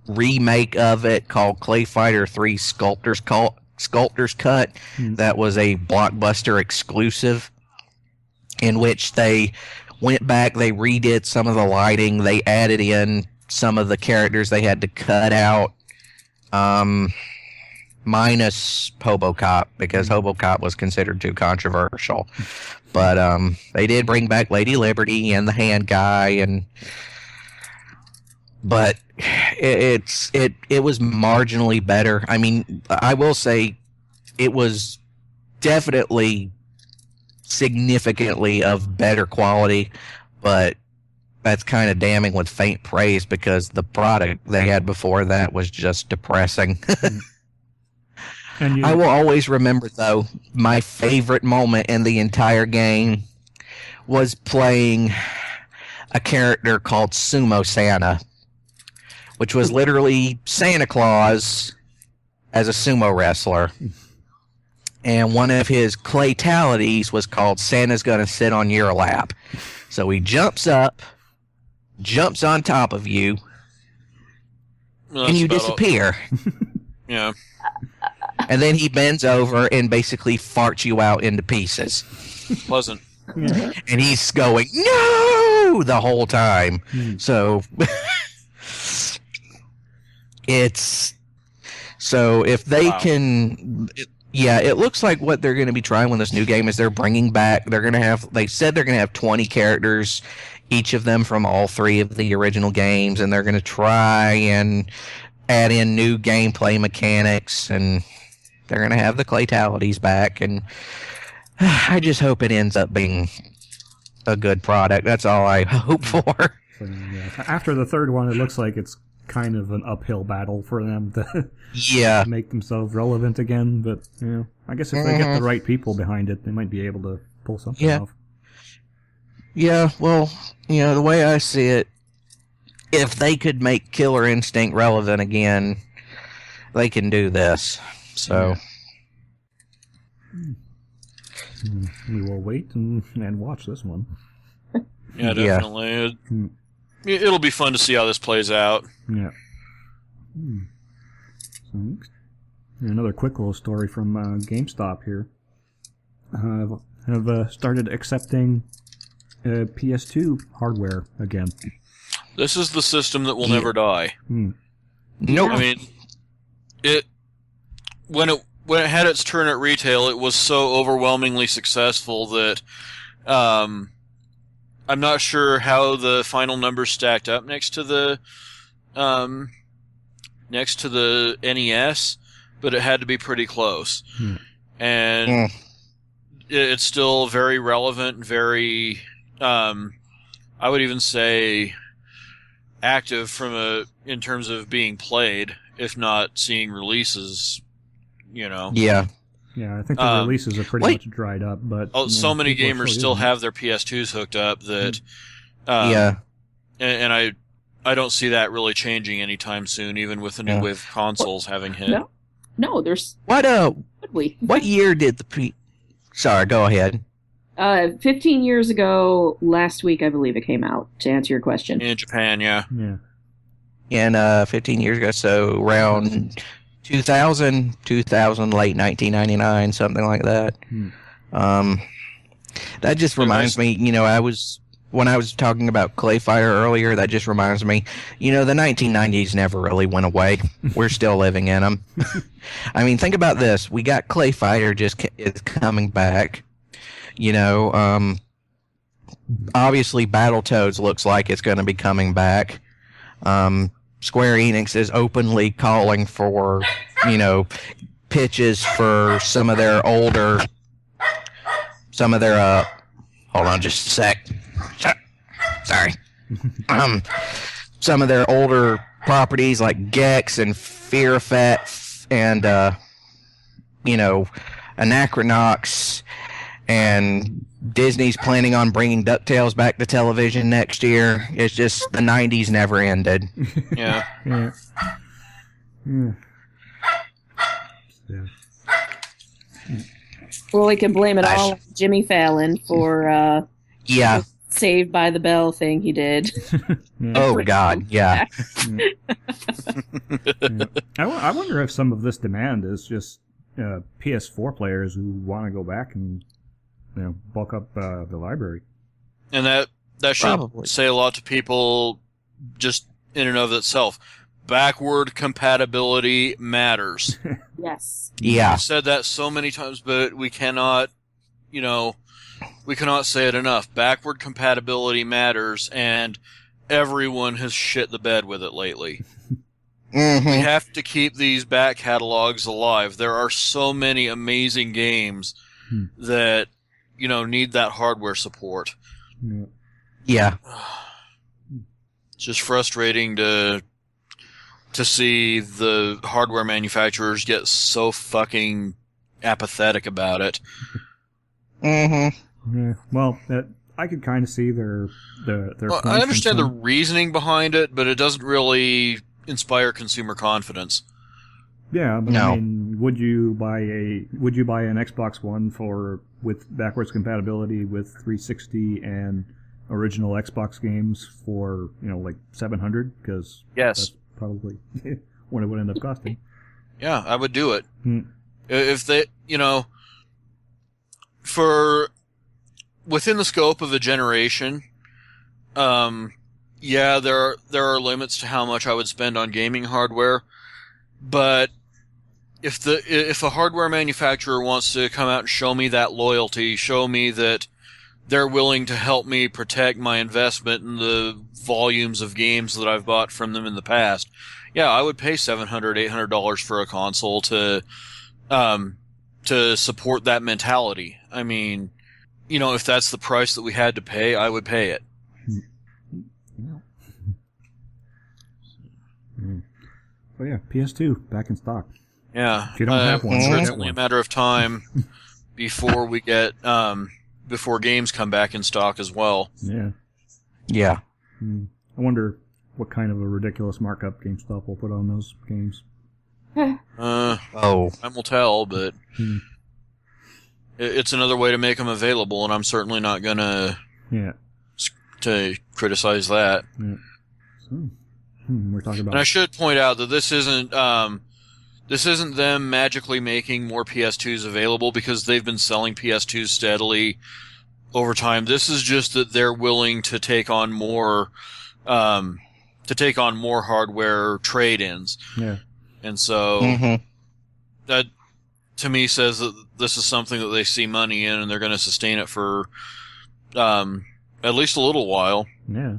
remake of it called Clay Fighter 3 Sculptor's Cut. That was a Blockbuster exclusive, in which they went back, they redid some of the lighting, they added in some of the characters they had to cut out, minus Hobocop, because Hobocop was considered too controversial. But they did bring back Lady Liberty and the hand guy, but it was marginally better. I mean, I will say it was definitely significantly of better quality, but that's kind of damning with faint praise, because the product they had before that was just depressing. I will always remember, though, my favorite moment in the entire game was playing a character called Sumo Santa, which was literally Santa Claus as a sumo wrestler. And one of his claytalities was called Santa's Gonna Sit on Your Lap. So he jumps up, jumps on top of you, and you disappear. Yeah. And then he bends over and basically farts you out into pieces. Pleasant. And he's going, no, the whole time. So if they can, it looks like what they're going to be trying with this new game is they said they're going to have 20 characters, each of them from all three of the original games, and they're going to try and add in new gameplay mechanics, and they're going to have the claytalities back, and I just hope it ends up being a good product. That's all I hope for. So, after the third one, it looks like it's kind of an uphill battle for them to make themselves relevant again, but I guess if they get the right people behind it, they might be able to pull something off. Yeah, well, the way I see it, if they could make Killer Instinct relevant again, they can do this. So we will wait and watch this one. Yeah, definitely. It'll be fun to see how this plays out. Yeah. So, another quick little story from GameStop here. Have started accepting PS2 hardware again. This is the system that will never die. Nope. I mean, when it had its turn at retail, it was so overwhelmingly successful that I'm not sure how the final numbers stacked up next to the NES, but it had to be pretty close. And it's still very relevant, very I would even say active in terms of being played, if not seeing releases. Yeah, I think the releases are pretty much dried up, but so many gamers still have their PS2s hooked up that and I don't see that really changing anytime soon, even with the new wave consoles having hit. No, there's what year did the Sorry, go ahead. 15 years ago, last week, I believe it came out, to answer your question. In Japan, yeah. And 15 years ago, so around 2000, late 1999, something like that. That just reminds me, when I was talking about Clay Fighter earlier, that just reminds me, the 1990s never really went away. We're still living in them. I mean, think about this. We got Clay Fighter is coming back. Obviously Battletoads looks like it's going to be coming back. Square Enix is openly calling for, pitches for some of their hold on just a sec. Sorry. Some of their older properties like Gex and Fear Effect and, Anachronox, and Disney's planning on bringing DuckTales back to television next year. It's just the 90s never ended. Yeah. Yeah. Yeah. Well, we can blame it all on Jimmy Fallon for Yeah. the Saved by the Bell thing he did. Yeah. Oh, God. Yeah. Yeah. Yeah. I wonder if some of this demand is just PS4 players who want to go back and bulk up the library. And that should Probably. say a lot to people just in and of itself. Backward compatibility matters. Yes. Yeah. I've said that so many times, but we cannot say it enough. Backward compatibility matters, and everyone has shit the bed with it lately. Mm-hmm. We have to keep these back catalogs alive. There are so many amazing games that, need that hardware support. Yeah. It's just frustrating to see the hardware manufacturers get so fucking apathetic about it. Mm-hmm. Yeah. Well, I could kind of see their Well, I understand the reasoning behind it, but it doesn't really inspire consumer confidence. Yeah, but No. I mean, would you buy an Xbox One with backwards compatibility with 360 and original Xbox games for like $700? Because Yes. that's probably what it would end up costing. Yeah, I would do it. If they, for within the scope of a generation, yeah, there are limits to how much I would spend on gaming hardware, but if a hardware manufacturer wants to come out and show me that loyalty, show me that they're willing to help me protect my investment in the volumes of games that I've bought from them in the past, yeah, I would pay $700, $800 for a console to support that mentality. I mean, if that's the price that we had to pay, I would pay it. So yeah, PS2 back in stock. Yeah. If you don't have one, I'm sure get it's only one. a matter of time before we get before games come back in stock as well. Yeah. Yeah. I wonder what kind of a ridiculous markup GameStop will put on those games. Oh. Time will tell, but it's another way to make them available, and I'm certainly not gonna to criticize that. Yeah. So, we're talking about. And I should point out that this isn't them magically making more PS2s available, because they've been selling PS2s steadily over time. This is just that they're willing to take on more hardware trade-ins. Yeah. And so that to me says that this is something that they see money in, and they're going to sustain it for at least a little while. Yeah.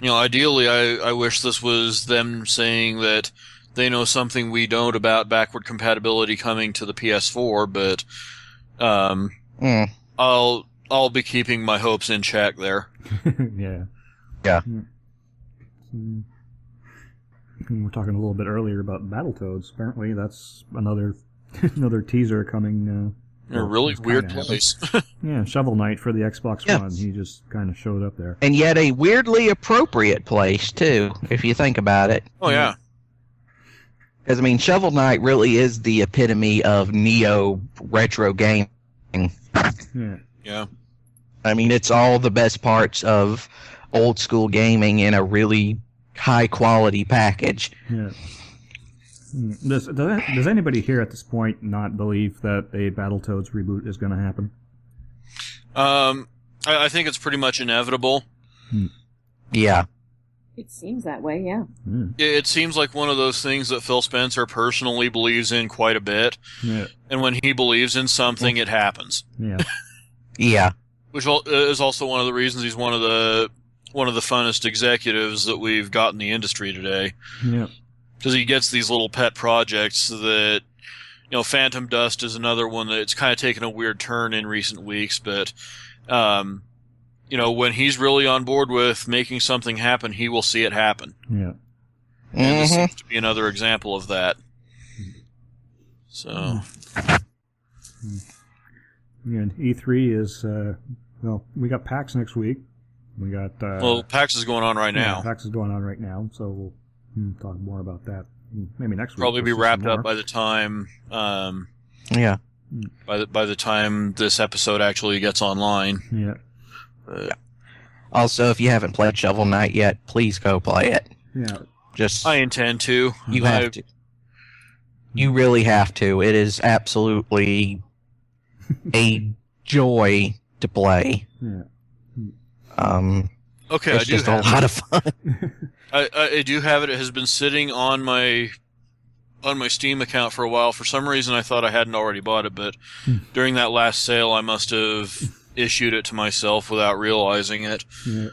Ideally, I wish this was them saying that they know something we don't about backward compatibility coming to the PS4, but I'll be keeping my hopes in check there. Yeah. Yeah. We were talking a little bit earlier about Battletoads. Apparently, that's another teaser coming. In a really weird place. Yeah, Shovel Knight for the Xbox One. He just kind of showed up there. And yet a weirdly appropriate place, too, if you think about it. Oh, yeah. Because, Shovel Knight really is the epitome of neo retro gaming. Yeah. Yeah. It's all the best parts of old school gaming in a really high quality package. Yeah. Does anybody here at this point not believe that a Battletoads reboot is going to happen? I think it's pretty much inevitable. Yeah. It seems that way, yeah. It seems like one of those things that Phil Spencer personally believes in quite a bit. Yeah. And when he believes in something, it happens. Yeah. Yeah. Which is also one of the reasons he's one of the funnest executives that we've got in the industry today. Yeah. Because he gets these little pet projects that, Phantom Dust is another one that's kind of taken a weird turn in recent weeks, but, when he's really on board with making something happen, he will see it happen. Yeah. And this seems to be another example of that. So. And E3 is, we got PAX next week. We got well, PAX is going on right now. Yeah, PAX is going on right now, so we'll talk more about that maybe next week. Probably be We'll see wrapped some up more. by the time. Yeah. By the time this episode actually gets online. Yeah. Also, if you haven't played Shovel Knight yet, please go play it. Yeah. Just I intend to. you have to. You really have to. It is absolutely a joy to play. Yeah. Okay, It's I do just a have lot it. of fun. I do have it. It has been sitting on my Steam account for a while. For some reason, I thought I hadn't already bought it, but during that last sale, I must have issued it to myself without realizing it. Yeah.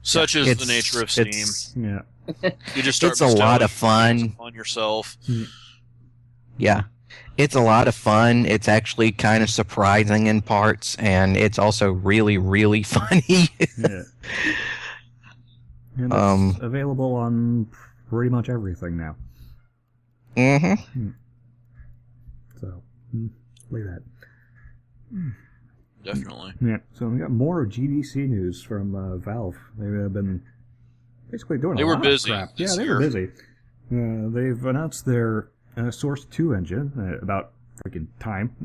Such is the nature of Steam. Yeah. You just start It's a lot of bestowing fun. on yourself. Yeah. It's a lot of fun. It's actually kind of surprising in parts, and it's also really, really funny. Yeah. And it's available on pretty much everything now. Mm-hmm. So, play that. Definitely. Yeah. So we got more GDC news from Valve. They've been basically doing a lot of crap. Yeah, they were busy. They've announced their Source 2 engine about freaking time.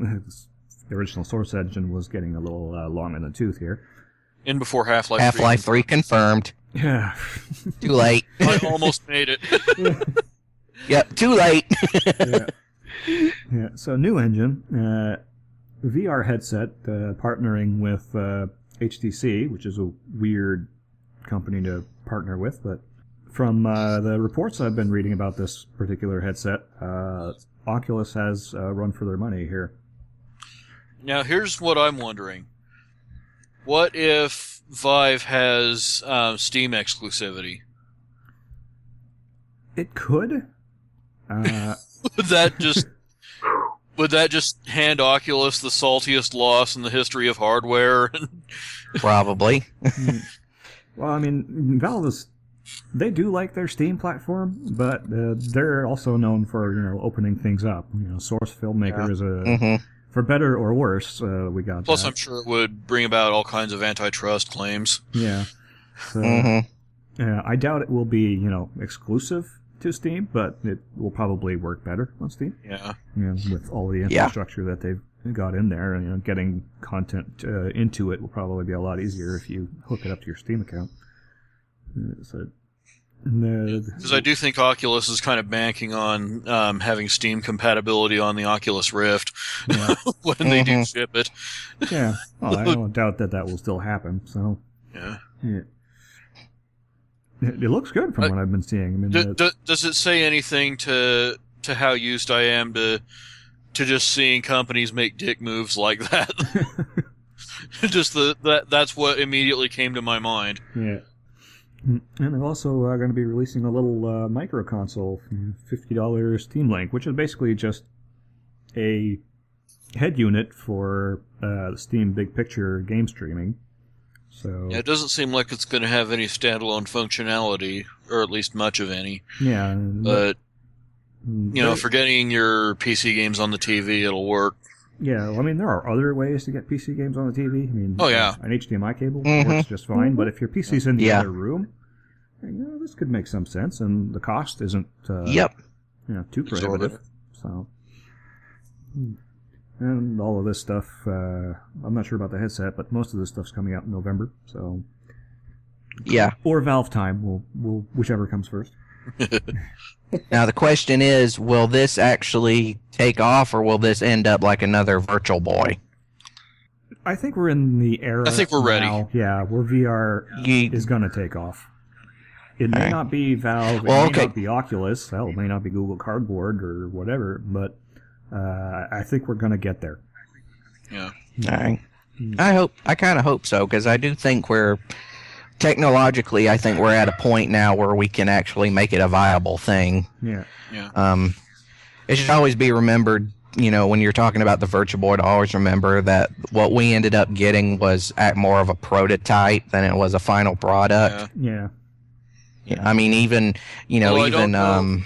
The original Source engine was getting a little long in the tooth here. In before Half-Life 3. Half-Life 3 confirmed. Yeah. Too late. I almost made it. Yep, too late. Yeah. So new engine, VR headset, partnering with HTC, which is a weird company to partner with, but from the reports I've been reading about this particular headset, Oculus has run for their money here. Now, here's what I'm wondering. What if Vive has Steam exclusivity? It could. Would that just hand Oculus the saltiest loss in the history of hardware? Probably. Well, I mean, Valve they do like their Steam platform, but they're also known for opening things up. Source Filmmaker is a for better or worse. We got Plus, that. I'm sure it would bring about all kinds of antitrust claims. Yeah. So, I doubt it will be exclusive to Steam, but it will probably work better on Steam. Yeah. With all the infrastructure that they've got in there, and getting content into it will probably be a lot easier if you hook it up to your Steam account. Because I do think Oculus is kind of banking on having Steam compatibility on the Oculus Rift when they do ship it. Yeah. Well, I don't doubt that will still happen. So. Yeah. It looks good from what I've been seeing. I mean, does it say anything to how used I am to just seeing companies make dick moves like that? Just that's what immediately came to my mind. Yeah. And they're also going to be releasing a little micro console, $50 Steam Link, which is basically just a head unit for Steam Big Picture game streaming. So yeah, it doesn't seem like it's going to have any standalone functionality, or at least much of any. Yeah, but for getting your PC games on the TV, it'll work. Yeah, well, I mean, there are other ways to get PC games on the TV. I mean, an HDMI cable works just fine, but if your PC's in the other room, this could make some sense, and the cost isn't too prohibitive. So, and all of this stuff, I'm not sure about the headset, but most of this stuff's coming out in November. So, or Valve time, we'll whichever comes first. Now the question is, will this actually take off, or will this end up like another Virtual Boy? I think we're in the era. I think we're ready. Yeah, where VR is going to take off. It may not be Valve, it may not be Oculus, hell, it may not be Google Cardboard or whatever, but I think we're going to get there. Yeah. All right. I kind of hope so, because I do think technologically, I think we're at a point now where we can actually make it a viable thing. Yeah. It should always be remembered, when you're talking about the Virtual Boy, to always remember that what we ended up getting was more of a prototype than it was a final product. Yeah. I mean, even, I don't know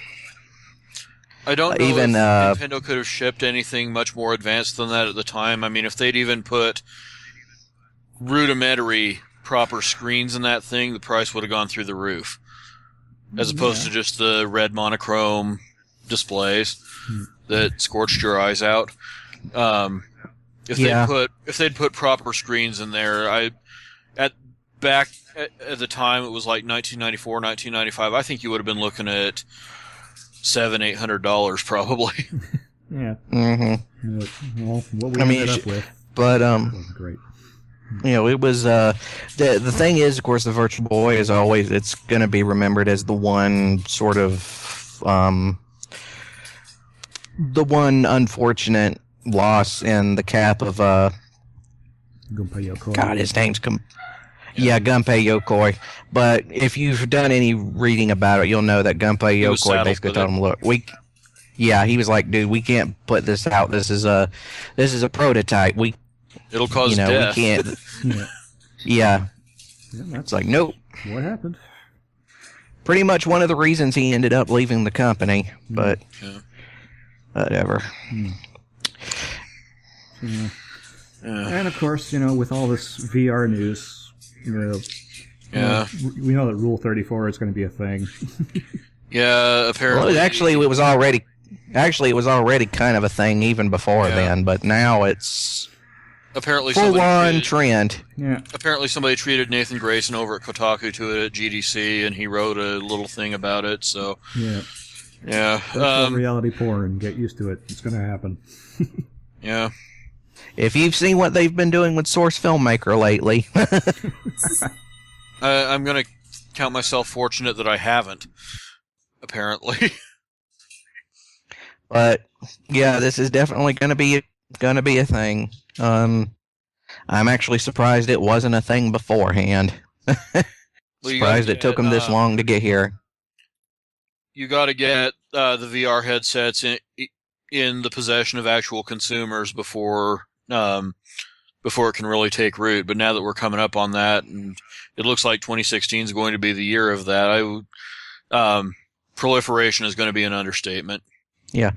if Nintendo could have shipped anything much more advanced than that at the time. I mean, if they'd even put rudimentary proper screens in that thing, the price would have gone through the roof. As opposed to just the red monochrome displays that scorched your eyes out. If they'd put proper screens in there, at the time it was like 1994, 1995. I think you would have been looking at $700-800 probably. Yeah. Mm-hmm. Well, what we ended up with, but was great. It was the thing is, of course, the Virtual Boy is always, it's going to be remembered as the one sort of the one unfortunate loss in the cap of Gunpei Yokoi. God, his name's Gunpei Yokoi. But if you've done any reading about it, you'll know that Gunpei Yokoi basically told him, "Look, he was like, dude, we can't put this out. This is a prototype. It'll cause death. We can't." Yeah. It's like, nope. What happened? Pretty much one of the reasons he ended up leaving the company, but whatever. Yeah. And of course, with all this VR news, we know that Rule 34 is going to be a thing. Yeah, apparently. Well, it was already kind of a thing even before then, but now it's apparently full-on trend. Yeah. Apparently somebody treated Nathan Grayson over at Kotaku to it at GDC, and he wrote a little thing about it, so... Yeah. Virtual reality porn. Get used to it. It's going to happen. Yeah. If you've seen what they've been doing with Source Filmmaker lately... I'm going to count myself fortunate that I haven't, apparently. But, yeah, this is definitely going to be a thing. I'm actually surprised it wasn't a thing beforehand. Surprised it took them this long to get here. You got to get the VR headsets in the possession of actual consumers before it can really take root. But now that we're coming up on that, and it looks like 2016 is going to be the year of that, proliferation is going to be an understatement. Yeah.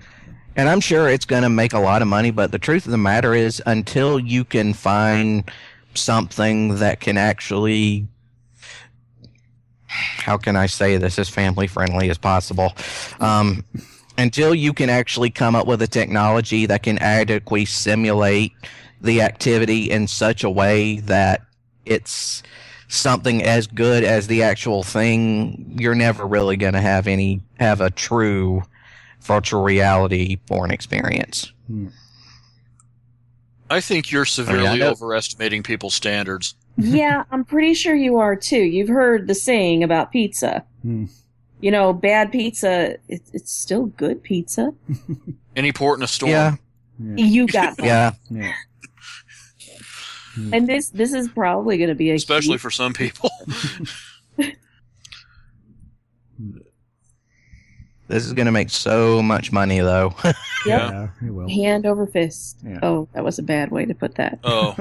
And I'm sure it's going to make a lot of money, but the truth of the matter is, until you can find something that can actually, how can I say this as family friendly as possible? Until you can actually come up with a technology that can adequately simulate the activity in such a way that it's something as good as the actual thing, you're never really going to have a true virtual reality porn experience. I think you're severely overestimating people's standards. Yeah, I'm pretty sure you are too. You've heard the saying about pizza. Bad pizza, it's still good pizza. Any port in a storm. Yeah. You got that. Yeah. And this is probably going to be especially for some people. This is going to make so much money, though. Yep. Yeah, it will. Hand over fist. Yeah. Oh, that was a bad way to put that. Oh,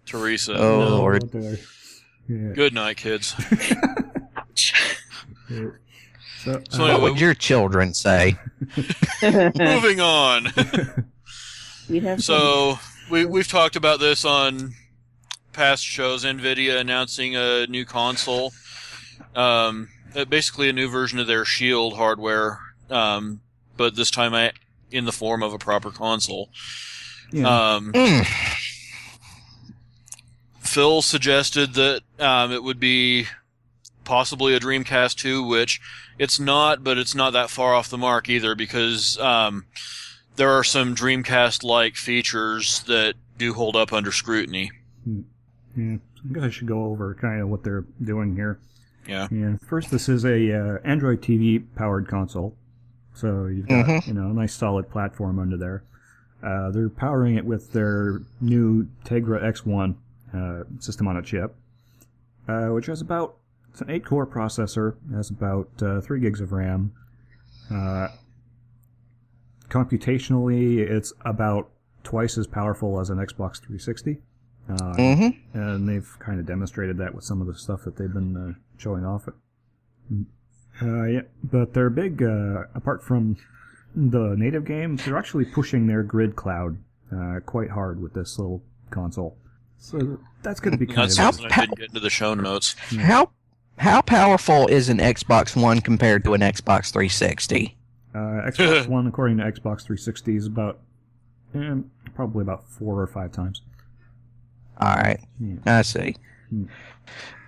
Theresa. Oh, no. Lord. Yeah. Good night, kids. So, What would your children say? Moving on. We've talked about this on past shows. NVIDIA announcing a new console. Basically a new version of their Shield hardware, but this time in the form of a proper console. yeah. Phil suggested that it would be possibly a Dreamcast 2, which it's not, but it's not that far off the mark either, because there are some Dreamcast-like features that do hold up under scrutiny. Yeah. I guess I should go over kind of what they're doing here. Yeah. First, this is a Android TV powered console, so you've got a nice solid platform under there. They're powering it with their new Tegra X1 system on a chip, which has it's an 8-core processor, has about 3 gigs of RAM. Computationally, it's about twice as powerful as an Xbox 360. And they've kind of demonstrated that with some of the stuff that they've been showing off. But they're big, apart from the native games, they're actually pushing their grid cloud quite hard with this little console. So that's going to be kind That's of... something I didn't get into the show notes. How powerful is an Xbox One compared to an Xbox 360? Xbox One, according to Xbox 360, is about probably about 4 or 5 times. All right, Yeah. I see.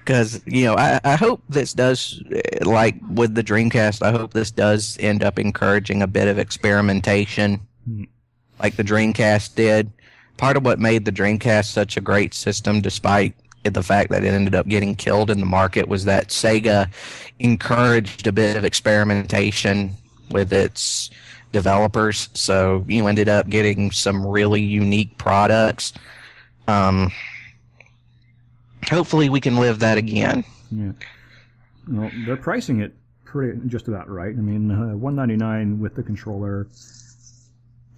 Because, I hope this does, like with the Dreamcast, I hope this does end up encouraging a bit of experimentation, like the Dreamcast did. Part of what made the Dreamcast such a great system, despite the fact that it ended up getting killed in the market, was that Sega encouraged a bit of experimentation with its developers. So you ended up getting some really unique products. Hopefully we can live that again. Yeah. Well, they're pricing it just about right. I mean, $199 with the controller.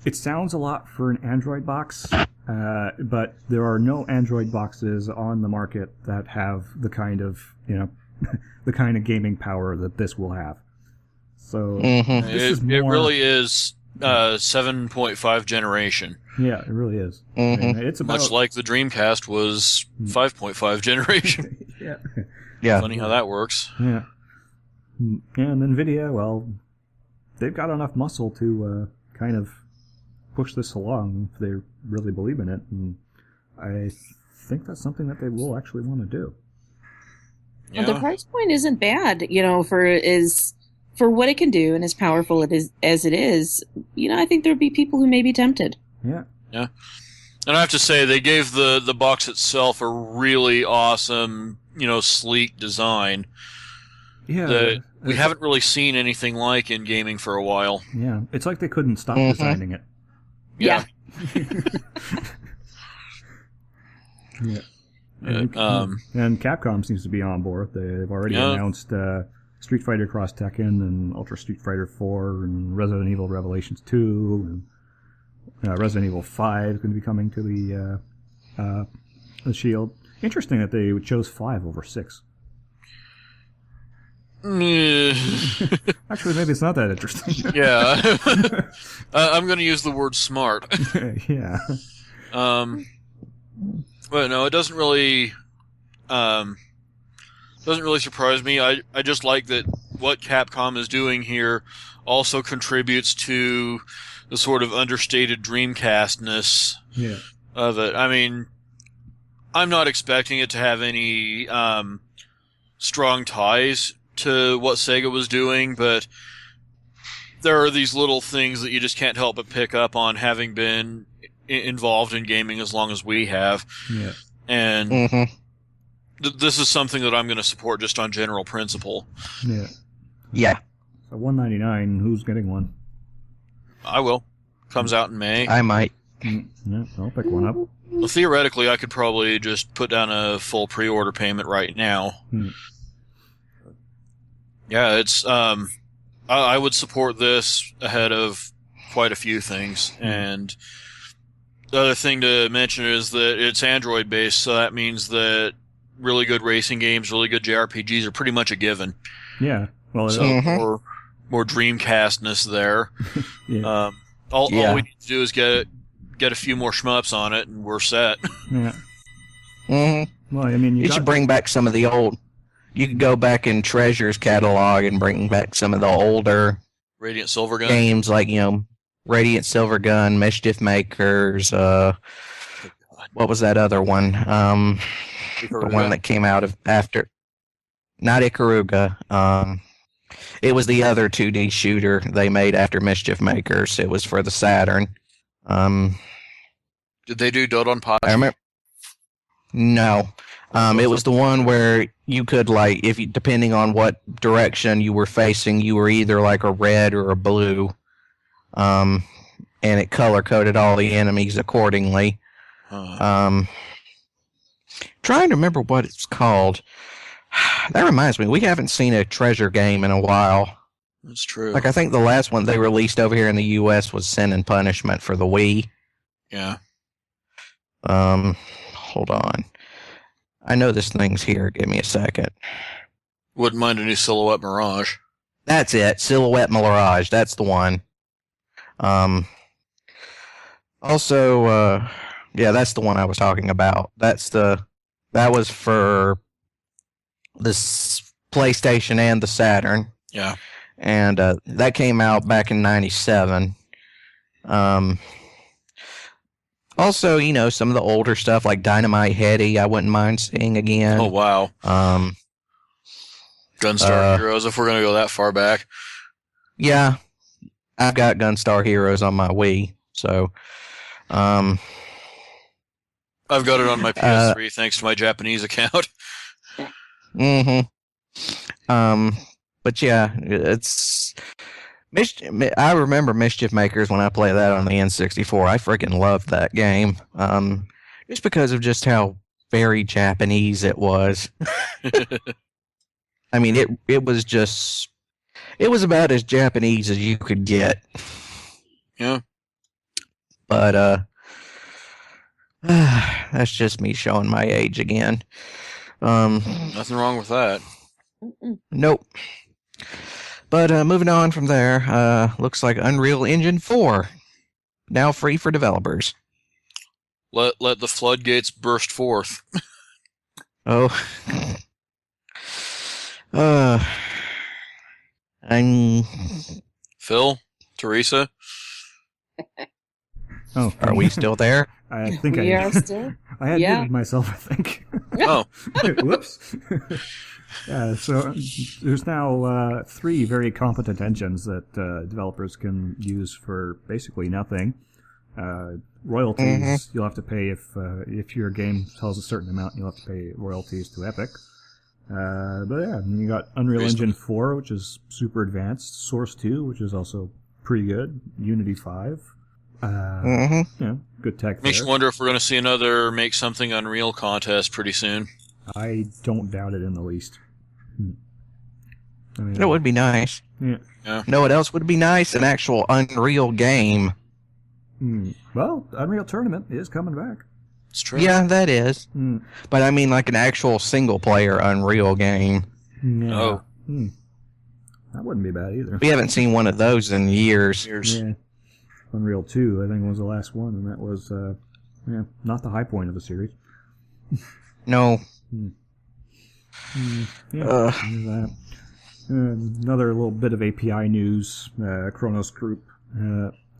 It sounds a lot for an Android box, but there are no Android boxes on the market that have the kind of the kind of gaming power that this will have. So this is more... It really is 7.5 generation. Yeah, it really is. I mean, it's about... Much like the Dreamcast was 5.5 generation. Yeah. Funny how that works. Yeah. And NVIDIA, well, they've got enough muscle to kind of push this along if they really believe in it. And I think that's something that they will actually want to do. Yeah. Well, the price point isn't bad, for what it can do and as powerful as it is. I think there'd be people who may be tempted. Yeah. Yeah. And I have to say, they gave the box itself a really awesome, sleek design. Yeah. That we haven't really seen anything like in gaming for a while. Yeah. It's like they couldn't stop designing it. Yeah. Yeah. And Capcom seems to be on board. They've already announced Street Fighter Cross Tekken and Ultra Street Fighter 4 and Resident Evil Revelations 2 and Resident Evil 5 is going to be coming to the Shield. Interesting that they chose 5 over 6. Actually, maybe it's not that interesting. Yeah. I'm going to use the word smart. Yeah. But no, it doesn't really surprise me. I just like that what Capcom is doing here also contributes to the sort of understated Dreamcastness of it. I mean, I'm not expecting it to have any strong ties to what Sega was doing, but there are these little things that you just can't help but pick up on, having been involved in gaming as long as we have. Yeah. And this is something that I'm going to support just on general principle. Yeah. Yeah. So $199, who's getting one? I will. Comes out in May. I might. Yeah, I'll pick one up. Well, theoretically, I could probably just put down a full pre-order payment right now. Yeah, it's I would support this ahead of quite a few things. And the other thing to mention is that it's Android-based, so that means that really good racing games, really good JRPGs are pretty much a given. Yeah. Well, so more Dreamcastness there. Yeah. All we need to do is get a few more shmups on it, and we're set. Yeah. Well, I mean, you should bring back some of the old. You could go back in Treasure's catalog and bring back some of the older Radiant Silvergun games, like Radiant Silvergun, Mischief Makers. What was that other one? The one that came out after. Not Ikaruga. It was the other 2D shooter they made after Mischief Makers. It was for the Saturn. Did they do Dodonpachi? I remember. No. It was the one where you could, depending on what direction you were facing, you were either like a red or a blue. And it color-coded all the enemies accordingly. Trying to remember what it's called. That reminds me, we haven't seen a Treasure game in a while. That's true. I think the last one they released over here in the U.S. was Sin and Punishment for the Wii. Yeah. Hold on. I know this thing's here. Give me a second. Wouldn't mind a new Silhouette Mirage. That's it. Silhouette Mirage. That's the one. Also, Yeah, that's the one I was talking about. That was for the PlayStation and the Saturn. Yeah. And that came out back in '97. Also, some of the older stuff like Dynamite Headdy, I wouldn't mind seeing again. Oh, wow. Gunstar Heroes, if we're going to go that far back. Yeah, I've got Gunstar Heroes on my Wii, so... I've got it on my PS3 thanks to my Japanese account. But yeah, it's... I remember Mischief Makers when I played that on the N64. I freaking loved that game. Just because of just how very Japanese it was. I mean, it was just... It was about as Japanese as you could get. Yeah. But, that's just me showing my age again. Nothing wrong with that. Nope. But moving on from there, looks like Unreal Engine 4 now free for developers. Let the floodgates burst forth. Oh. I'm... Phil? Theresa? Oh, Are we still there? I think we are still. I had muted myself, I think. Oh. Whoops. So there's now 3 very competent engines that developers can use for basically nothing. Royalties, you'll have to pay if your game sells a certain amount, you'll have to pay royalties to Epic. But yeah, you got Unreal Engine 4, which is super advanced, Source 2, which is also pretty good, Unity 5. Good tech Makes there. you wonder if we're going to see another Make Something Unreal contest pretty soon. I don't doubt it in the least. I mean, It would be nice. Yeah. Know what else would be nice? An actual Unreal game. Well, Unreal Tournament is coming back. It's true. Yeah, that is. But I mean like an actual single-player Unreal game. Yeah. Oh. That wouldn't be bad either. We haven't seen one of those in years. Yeah. Unreal 2, I think, was the last one, and that was, not the high point of the series. No. Another little bit of API news. Kronos Group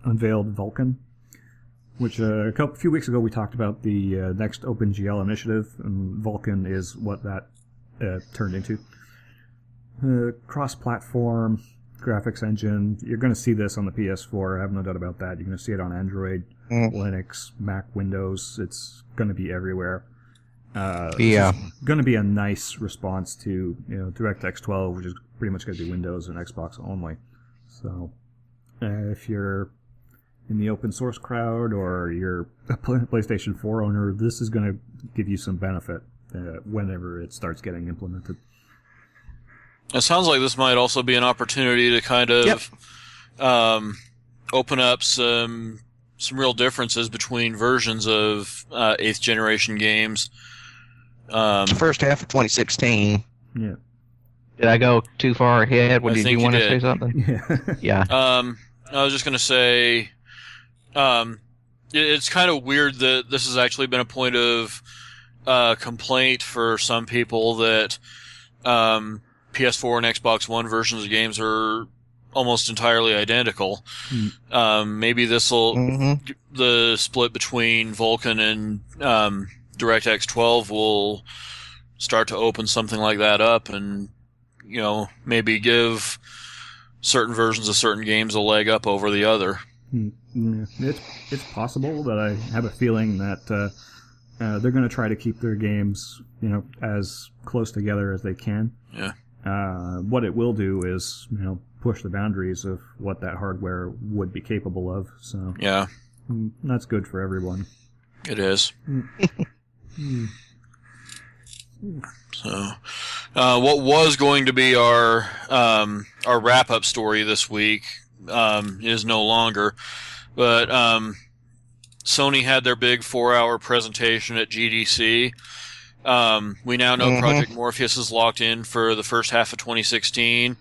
unveiled Vulkan, which a few weeks ago we talked about the next OpenGL initiative, and Vulkan is what that turned into. Cross-platform graphics engine. You're going to see this on the PS4. I have no doubt about that. You're going to see it on Android, Linux, Mac, Windows. It's going to be everywhere. Yeah. It's going to be a nice response to DirectX 12, which is pretty much going to be Windows and Xbox only. So if you're in the open source crowd or you're a PlayStation 4 owner, this is going to give you some benefit whenever it starts getting implemented. It sounds like this might also be an opportunity to kind of open up some real differences between versions of 8th generation games. First half of 2016. Yeah. Did I go too far ahead? I Did think you want to did. say something? Yeah. Yeah. I was just going to say, it's kind of weird that this has actually been a point of complaint for some people that PS4 and Xbox One versions of games are almost entirely identical. Maybe this'll the split between Vulkan and DirectX 12 will start to open something like that up, and maybe give certain versions of certain games a leg up over the other. It's possible, but I have a feeling that they're going to try to keep their games, as close together as they can. Yeah. What it will do is, push the boundaries of what that hardware would be capable of. So yeah, that's good for everyone. It is. So, what was going to be our wrap-up story this week is no longer, but Sony had their big 4-hour presentation at GDC. We now know Project Morpheus is locked in for the first half of 2016,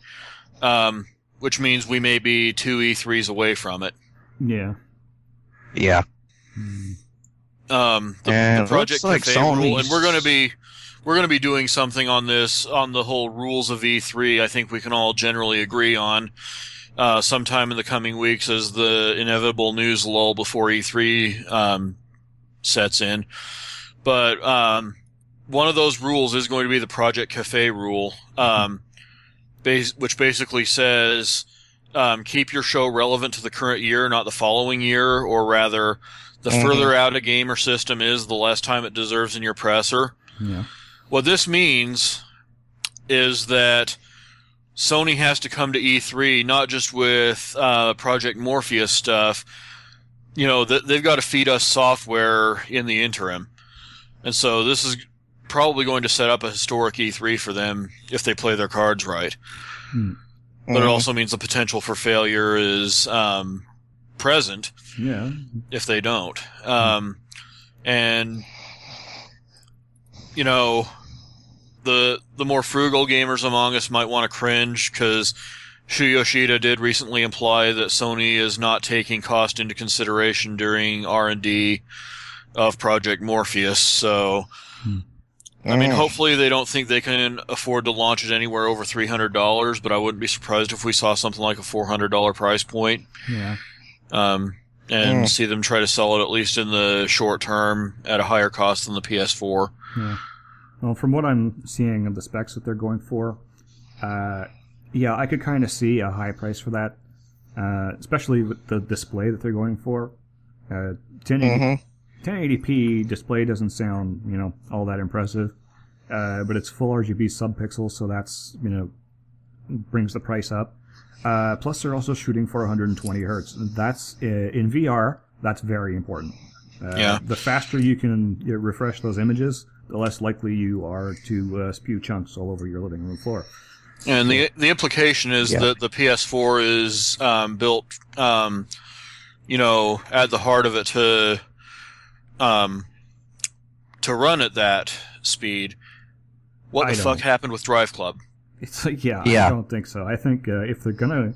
which means we may be 2 E3s away from it. Yeah. Yeah. the Project looks like Cafe rule, and Sony's- we're going to be doing something on this, on the whole rules of E3. I think we can all generally agree on sometime in the coming weeks as the inevitable news lull before E3 sets in. But one of those rules is going to be the Project Cafe rule, which basically says keep your show relevant to the current year, not the following year, or rather, the further out a game or system is, the less time it deserves in your presser. Yeah. What this means is that Sony has to come to E3 not just with Project Morpheus stuff. You know, they've got to feed us software in the interim. And so this is probably going to set up a historic E3 for them if they play their cards right. But it also means the potential for failure is present if they don't. And, you know, the more frugal gamers among us might want to cringe because Shu Yoshida did recently imply that Sony is not taking cost into consideration during R&D of Project Morpheus. So, I mean, hopefully they don't think they can afford to launch it anywhere over $300, but I wouldn't be surprised if we saw something like a $400 price point. Yeah. And see them try to sell it at least in the short term at a higher cost than the PS4. Yeah. Well, from what I'm seeing of the specs that they're going for, yeah, I could kind of see a high price for that, especially with the display that they're going for. 1080p display doesn't sound, you know, all that impressive, but it's full RGB subpixels, so that's, you know, brings the price up. Plus, they're also shooting for 120 hertz. That's in VR. That's very important. The faster you can refresh those images, the less likely you are to spew chunks all over your living room floor. And the implication is that the PS4 is built, you know, at the heart of it to run at that speed. What the fuck happened with Drive Club? It's like, I don't think so. I think if they're gonna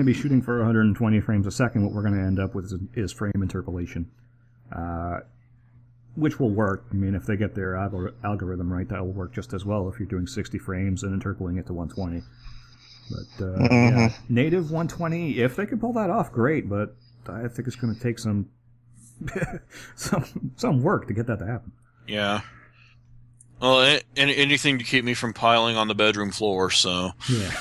be shooting for 120 frames a second, what we're gonna end up with is frame interpolation, which will work. I mean, if they get their algorithm right, that will work just as well if you're doing 60 frames and interpolating it to 120. But native 120, if they can pull that off, great. But I think it's going to take some work to get that to happen. Yeah. Well, anything to keep me from piling on the bedroom floor. So. Yeah.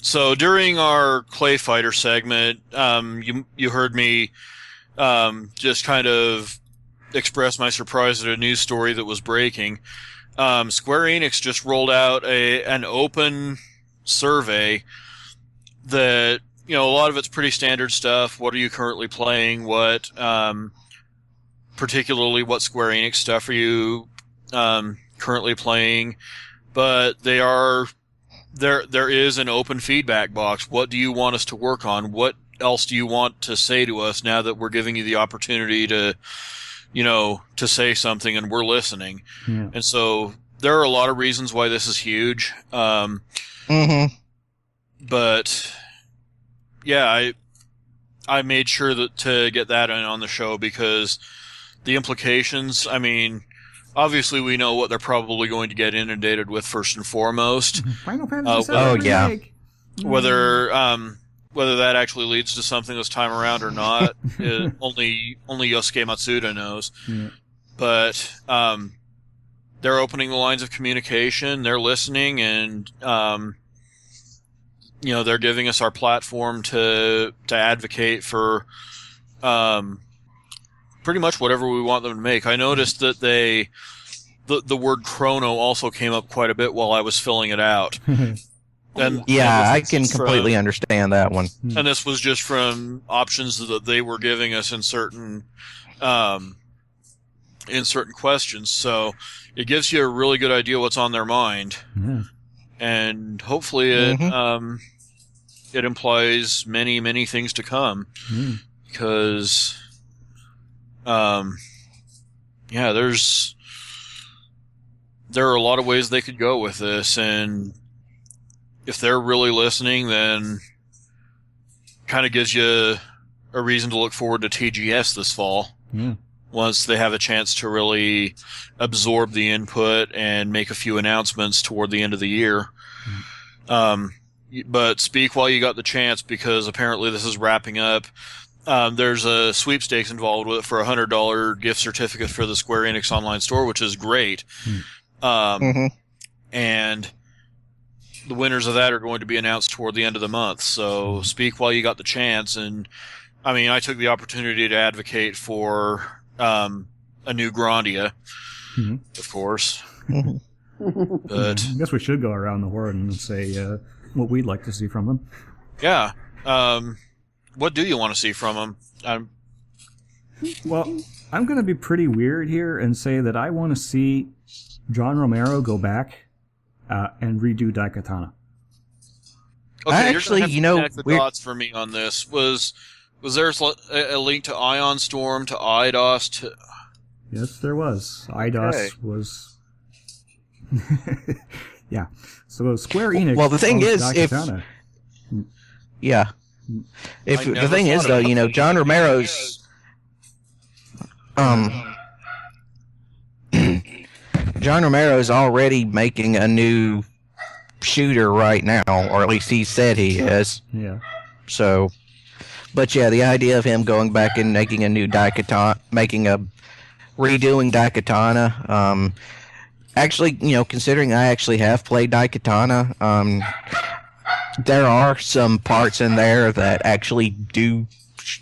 So during our Clay Fighter segment, you heard me just kind of express my surprise at a news story that was breaking. Square Enix just rolled out an open survey that, you know, a lot of it's pretty standard stuff. What are you currently playing? What, particularly what Square Enix stuff are you currently playing? But there is an open feedback box. What do you want us to work on? What else do you want to say to us now that we're giving you the opportunity to, you know, to say something and we're listening? Yeah. And so there are a lot of reasons why this is huge. But yeah, I made sure to get that in on the show because the implications, I mean, obviously we know what they're probably going to get inundated with first and foremost. Final Fantasy remake. Whether that actually leads to something this time around or not, only Yosuke Matsuda knows. Yeah. But they're opening the lines of communication, they're listening, and you know, they're giving us our platform to advocate for pretty much whatever we want them to make. I noticed that the word chrono also came up quite a bit while I was filling it out. And I can completely understand that one. And this was just from options that they were giving us in certain questions. So it gives you a really good idea what's on their mind. Yeah. And hopefully it implies many, many things to come. Because there are a lot of ways they could go with this, and if they're really listening, then kind of gives you a reason to look forward to TGS this fall. Yeah. Once they have a chance to really absorb the input and make a few announcements toward the end of the year. But speak while you got the chance, because apparently this is wrapping up. There's a sweepstakes involved with it for a $100 gift certificate for the Square Enix online store, which is great. And the winners of that are going to be announced toward the end of the month. So speak while you got the chance. And I mean, I took the opportunity to advocate for a new Grandia, of course. But I guess we should go around the horn and say what we'd like to see from them. Yeah. What do you want to see from them? Well, I'm going to be pretty weird here and say that I want to see John Romero go back and redo Daikatana. Okay, actually, you're gonna have to connect the dots for me on this. Was there a link to Ion Storm, to IDOS? To... Yes, there was. IDOS was... yeah. So Square Enix... Well, the thing is, Daikatana. If the thing is, though, John Romero's... John Romero's already making a new shooter right now, or at least he said he is. Yeah. So, but yeah, the idea of him going back and making a new Daikatana, redoing Daikatana, actually, considering I actually have played Daikatana, there are some parts in there that actually do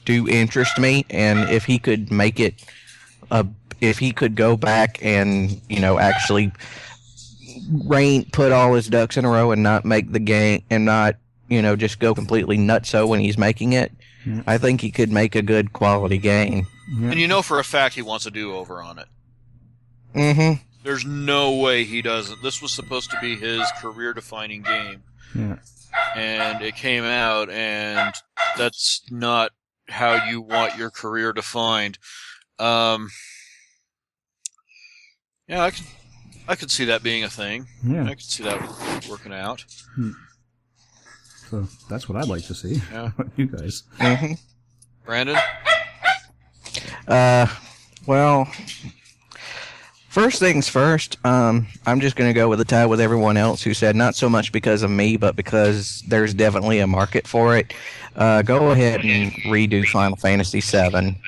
interest me, and if he could make it if he could go back and actually put all his ducks in a row and not make the game and not just go completely nutso when he's making it, I think he could make a good quality game. And for a fact he wants a do-over on it. There's no way he doesn't. This was supposed to be his career-defining game. Yeah. And it came out, and that's not how you want your career defined. Yeah, I could see that being a thing. Yeah. I could see that working out. So that's what I'd like to see. Yeah. What about you guys? Brandon? Well, first things first, I'm just going to go with the tie with everyone else who said not so much because of me, but because there's definitely a market for it. Go ahead and redo Final Fantasy VII.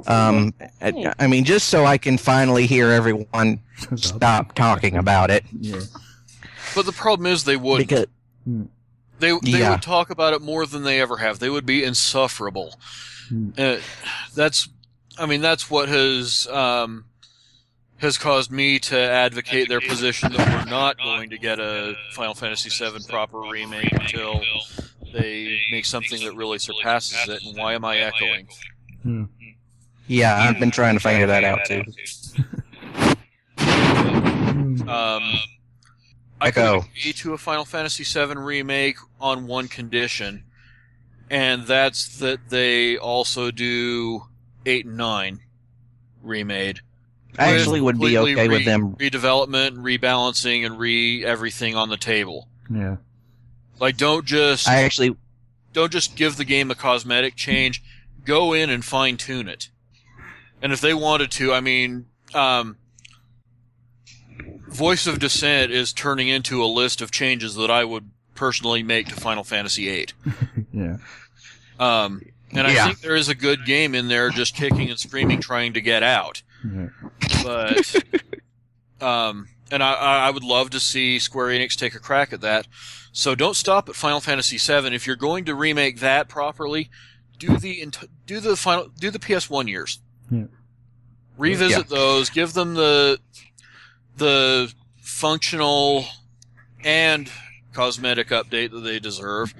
I mean, just so I can finally hear everyone stop talking about it. Yeah. But the problem is they would. Because, they would talk about it more than they ever have. They would be insufferable. That's what has caused me to advocate their position that we're not going to get a Final Fantasy VII proper remake until they make something that really surpasses it. And why am I echoing? Yeah, I've been trying to figure that out too. I could agree to a Final Fantasy VII remake on one condition, and that's that they also do 8 and 9 remade. I actually would be okay with them redevelopment and rebalancing and everything on the table. Yeah. Like, don't just give the game a cosmetic change. Go in and fine tune it. And if they wanted to, I mean, Voice of Dissent is turning into a list of changes that I would personally make to Final Fantasy VIII. Yeah. And I think there is a good game in there just kicking and screaming trying to get out. Yeah. But, and I would love to see Square Enix take a crack at that. So don't stop at Final Fantasy VII. If you're going to remake that properly, do the PS1 years. Yeah. Revisit those, give them the functional and cosmetic update that they deserve,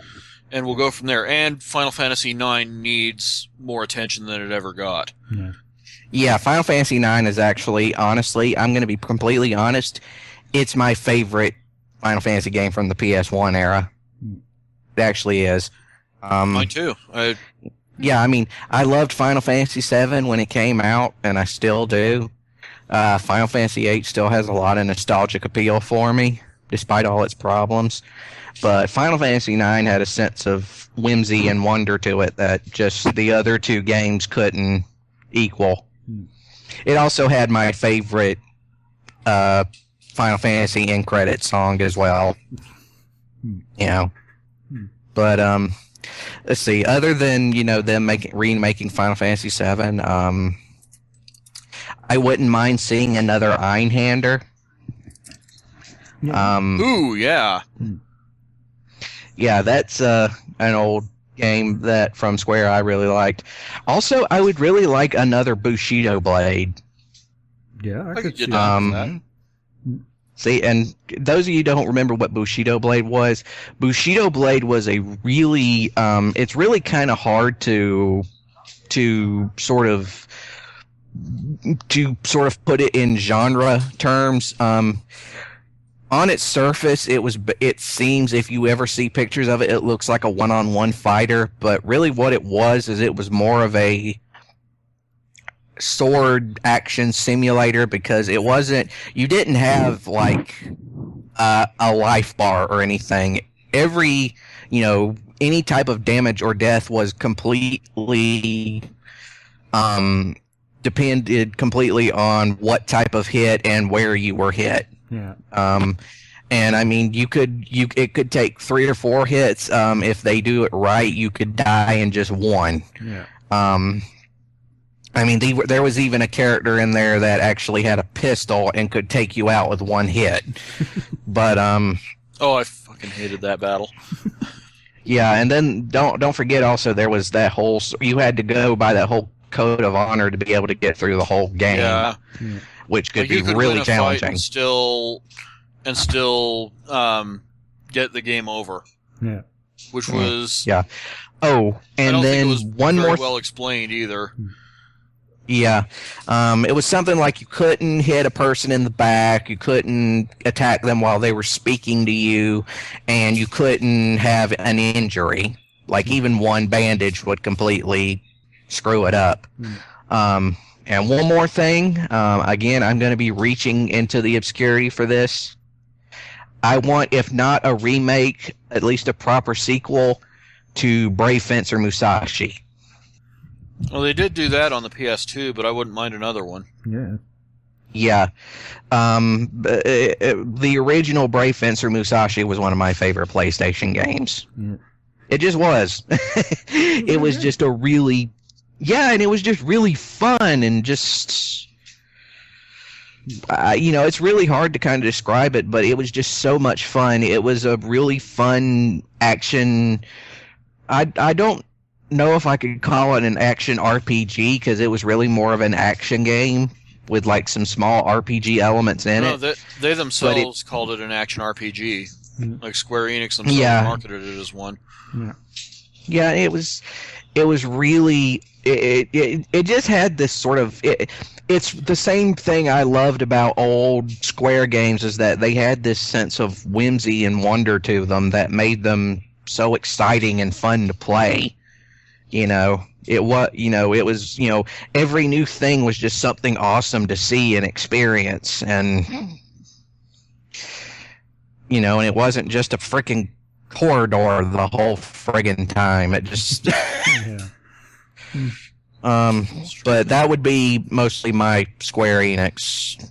and we'll go from there. And Final Fantasy IX needs more attention than it ever got. Yeah, Final Fantasy IX is actually, honestly, I'm going to be completely honest, it's my favorite Final Fantasy game from the PS1 era. It actually is. Mine too. Yeah, I mean, I loved Final Fantasy VII when it came out, and I still do. Final Fantasy VIII still has a lot of nostalgic appeal for me. despite all its problems. But Final Fantasy IX had a sense of whimsy and wonder to it that just the other two games couldn't equal. It also had my favorite Final Fantasy end credit song as well. You know. But let's see. Other than them remaking Final Fantasy VII, I wouldn't mind seeing another Einhander. Ooh, yeah. Yeah, that's an old game that from Square I really liked. Also, I would really like another Bushido Blade. Yeah, I could see that. See, and those of you who don't remember what Bushido Blade was a really, it's really kind of hard to sort of put it in genre terms. On its surface, it seems, if you ever see pictures of it, it looks like a one-on-one fighter, but really what it was more of a sword action simulator, because you didn't have like a life bar or anything. Any type of damage or death was completely depended completely on what type of hit and where you were hit. Yeah. And I mean, it could take 3 or 4 hits. If they do it right, you could die in just one. Yeah. I mean, there was even a character in there that actually had a pistol and could take you out with one hit. But oh, I fucking hated that battle. Yeah, and then don't forget also there was that whole, you had to go by that whole code of honor to be able to get through the whole game. Yeah. Which could you be could really win a challenging. Fight and still get the game over. Yeah. Which was Oh, and I don't then think it was one very more. well explained either. Yeah, it was something like you couldn't hit a person in the back, you couldn't attack them while they were speaking to you, and you couldn't have an injury. Like even one bandage would completely screw it up. And one more thing, again, I'm going to be reaching into the obscurity for this. I want, if not a remake, at least a proper sequel to Brave Fencer Musashi. Well, they did do that on the PS2, but I wouldn't mind another one. Yeah. Yeah. The original Brave Fencer Musashi was one of my favorite PlayStation games. Yeah. It just was. It was just a really... Yeah, and it was just really fun and just... it's really hard to kind of describe it, but it was just so much fun. It was a really fun action... I don't know if I could call it an action RPG, because it was really more of an action game with like some small RPG elements in it. No, they themselves called it an action RPG. Like Square Enix themselves marketed it as one. Yeah, it was really... It just had this sort of... It's the same thing I loved about old Square games, is that they had this sense of whimsy and wonder to them that made them so exciting and fun to play. It was every new thing was just something awesome to see and experience, and and it wasn't just a freaking corridor the whole friggin' time. It just but that would be mostly my Square Enix.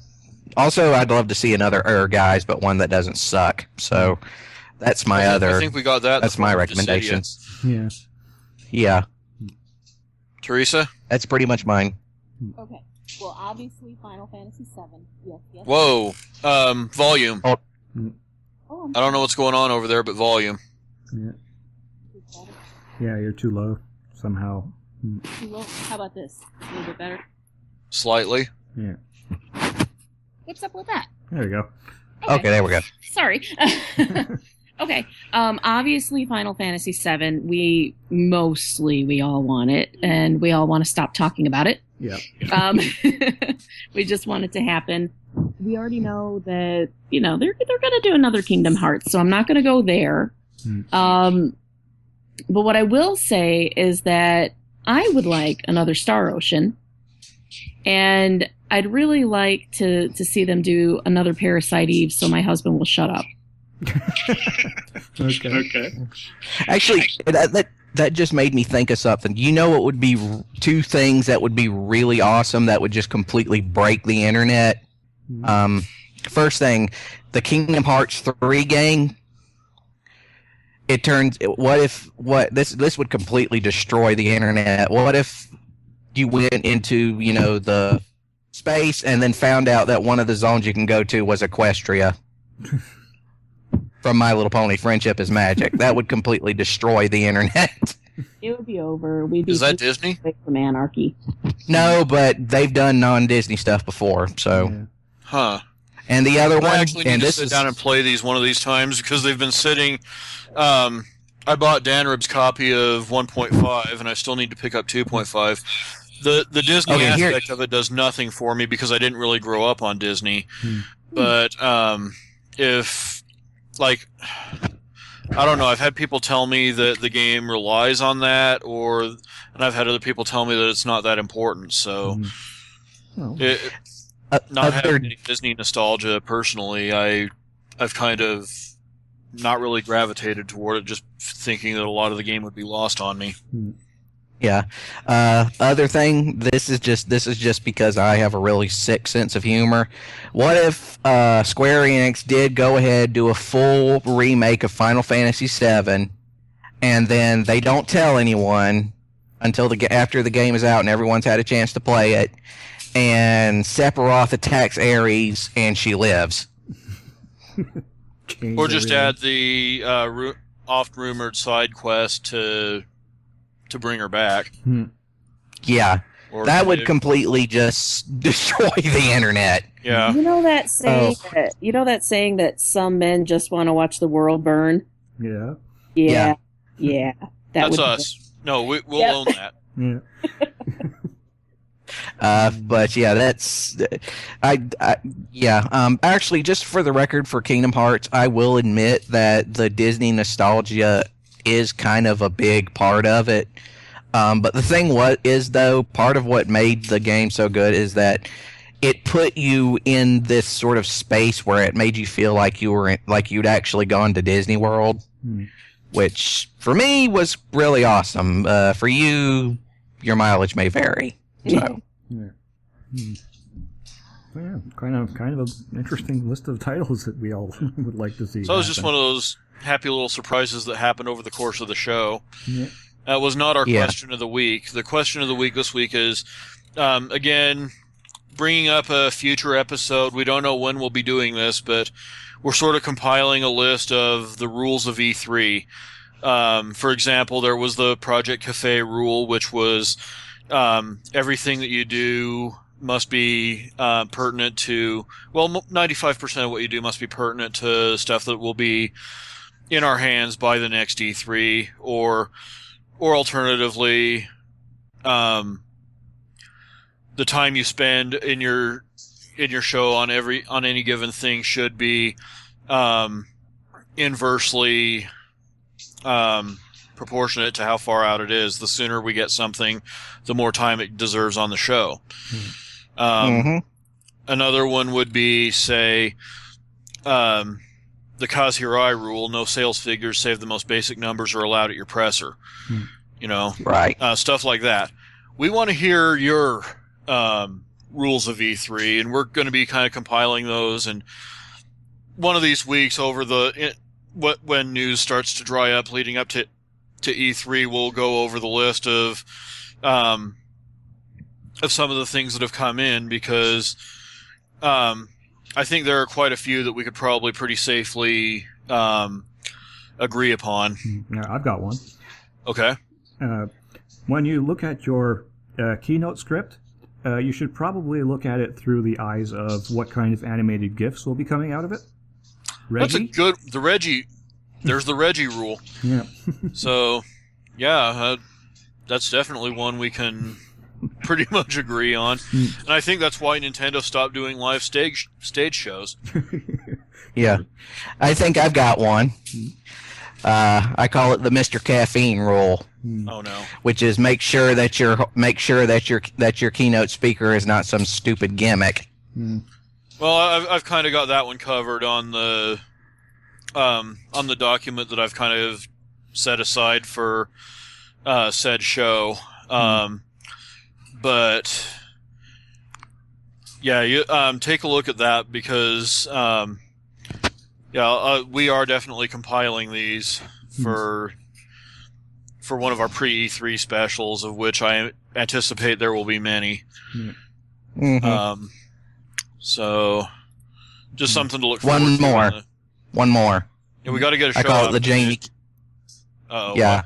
Also, I'd love to see another guys, but one that doesn't suck. So that's my I think we got that. That's my recommendation. Yeah. Yeah. Teresa? That's pretty much mine. Okay. Well, obviously, Final Fantasy VII. Yes. Whoa. Volume. Oh. I don't know what's going on over there, but volume. Yeah. Yeah, you're too low somehow. Too low. How about this? A little bit better. Slightly. Yeah. What's up with that? There you go. Okay, there we go. Sorry. Okay. Obviously, Final Fantasy VII. We all want it, and we all want to stop talking about it. Yeah. We just want it to happen. We already know that they're going to do another Kingdom Hearts, so I'm not going to go there. But what I will say is that I would like another Star Ocean, and I'd really like to see them do another Parasite Eve, so my husband will shut up. Okay. Actually, that just made me think of something. You know what would be two things that would be really awesome that would just completely break the internet? First thing, the Kingdom Hearts 3 game. This would completely destroy the internet. What if you went into, the space and then found out that one of the zones you can go to was Equestria? From My Little Pony, Friendship is Magic. That would completely destroy the internet. It would be over. We'd be Is that Disney? away from anarchy. No, but they've done non-Disney stuff before, so. Yeah. Huh. And the other one, I actually need and to this sit is down and play these one of these times because they've been sitting. I bought Danrib's copy of 1.5, and I still need to pick up 2.5. The Disney aspect of it does nothing for me because I didn't really grow up on Disney. But if, like, I don't know, I've had people tell me that the game relies on that, and I've had other people tell me that it's not that important. So, not having any Disney nostalgia personally, I've kind of not really gravitated toward it, just thinking that a lot of the game would be lost on me. Yeah. Other thing, this is just because I have a really sick sense of humor. What if Square Enix did go ahead, do a full remake of Final Fantasy VII, and then they don't tell anyone until after the game is out and everyone's had a chance to play it, and Sephiroth attacks Ares and she lives? Or just add the oft-rumored side quest to bring her back. Yeah, that would completely just destroy the internet. Yeah. You know that saying? That some men just want to watch the world burn. Yeah. Yeah. That's us. No, we'll own that. Yeah. But yeah, that's actually, just for the record, for Kingdom Hearts, I will admit that the Disney nostalgia is kind of a big part of it. But the thing though, part of what made the game so good is that it put you in this sort of space where it made you feel like you'd actually gone to Disney World, which for me was really awesome. For you, your mileage may vary. So. Yeah, kind of an interesting list of titles that we all would like to see. So it was just one of those happy little surprises that happened over the course of the show. Yeah. That was not our question of the week. The question of the week this week is, again, bringing up a future episode. We don't know when we'll be doing this, but we're sort of compiling a list of the rules of E3. For example, there was the Project Cafe rule, which was everything that you do must be pertinent to, 95% of what you do must be pertinent to stuff that will be in our hands by the next E3, or alternatively, the time you spend in your show on any given thing should be inversely proportionate to how far out it is. The sooner we get something, the more time it deserves on the show. Another one would be, say, the Kaz Hirai rule: no sales figures save the most basic numbers are allowed at your presser. Right. Stuff like that. We want to hear your rules of E3, and we're going to be kind of compiling those. And one of these weeks, when news starts to dry up leading up to E3, we'll go over the list of some of the things that have come in, because I think there are quite a few that we could probably pretty safely agree upon. Yeah, I've got one. Okay. When you look at your keynote script, you should probably look at it through the eyes of what kind of animated GIFs will be coming out of it. Reggie? There's the Reggie rule. Yeah. So, yeah, that's definitely one we can pretty much agree on. And I think that's why Nintendo stopped doing live stage shows. Yeah. I think I've got one. I call it the Mr. Caffeine rule. Oh no! Which is make sure that your keynote speaker is not some stupid gimmick. Well, I've kind of got that one covered on the on the document that I've kind of set aside for said show. But yeah, you take a look at that because we are definitely compiling these for one of our pre-E3 specials, of which I anticipate there will be many. Mm-hmm. So just something to look forward to. One more. Yeah, we got to get a show. I call it the Jamie. Yeah. What?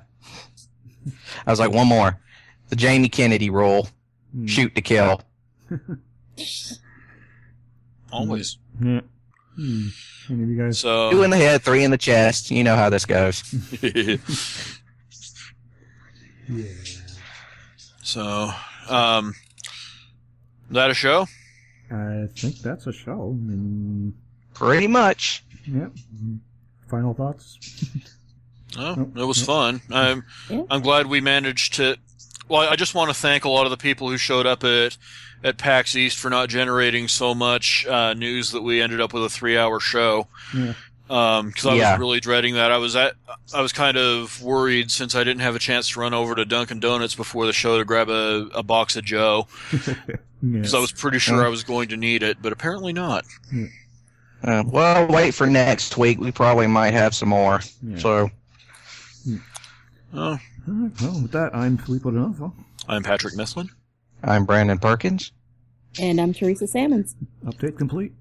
I was like, one more. The Jamie Kennedy rule. Shoot to kill. Always. Yeah. Any of you guys? So 2 in the head, 3 in the chest. You know how this goes. Yeah. So, that a show? I think that's a show. I mean, Pretty much. yeah. Final thoughts? Oh, it was fun. I'm glad we managed to. Well, I just want to thank a lot of the people who showed up at PAX East for not generating so much news that we ended up with a 3-hour show. Yeah. Because I was really dreading that. I was kind of worried since I didn't have a chance to run over to Dunkin' Donuts before the show to grab a box of Joe. Because I was pretty sure I was going to need it, but apparently not. Well, wait for next week. We probably might have some more. Yeah. So. Oh. All right, well, with that, I'm Filippo D'Onofrio. I'm Patrick Mifflin. I'm Brandon Perkins. And I'm Theresa Sammons. Update complete.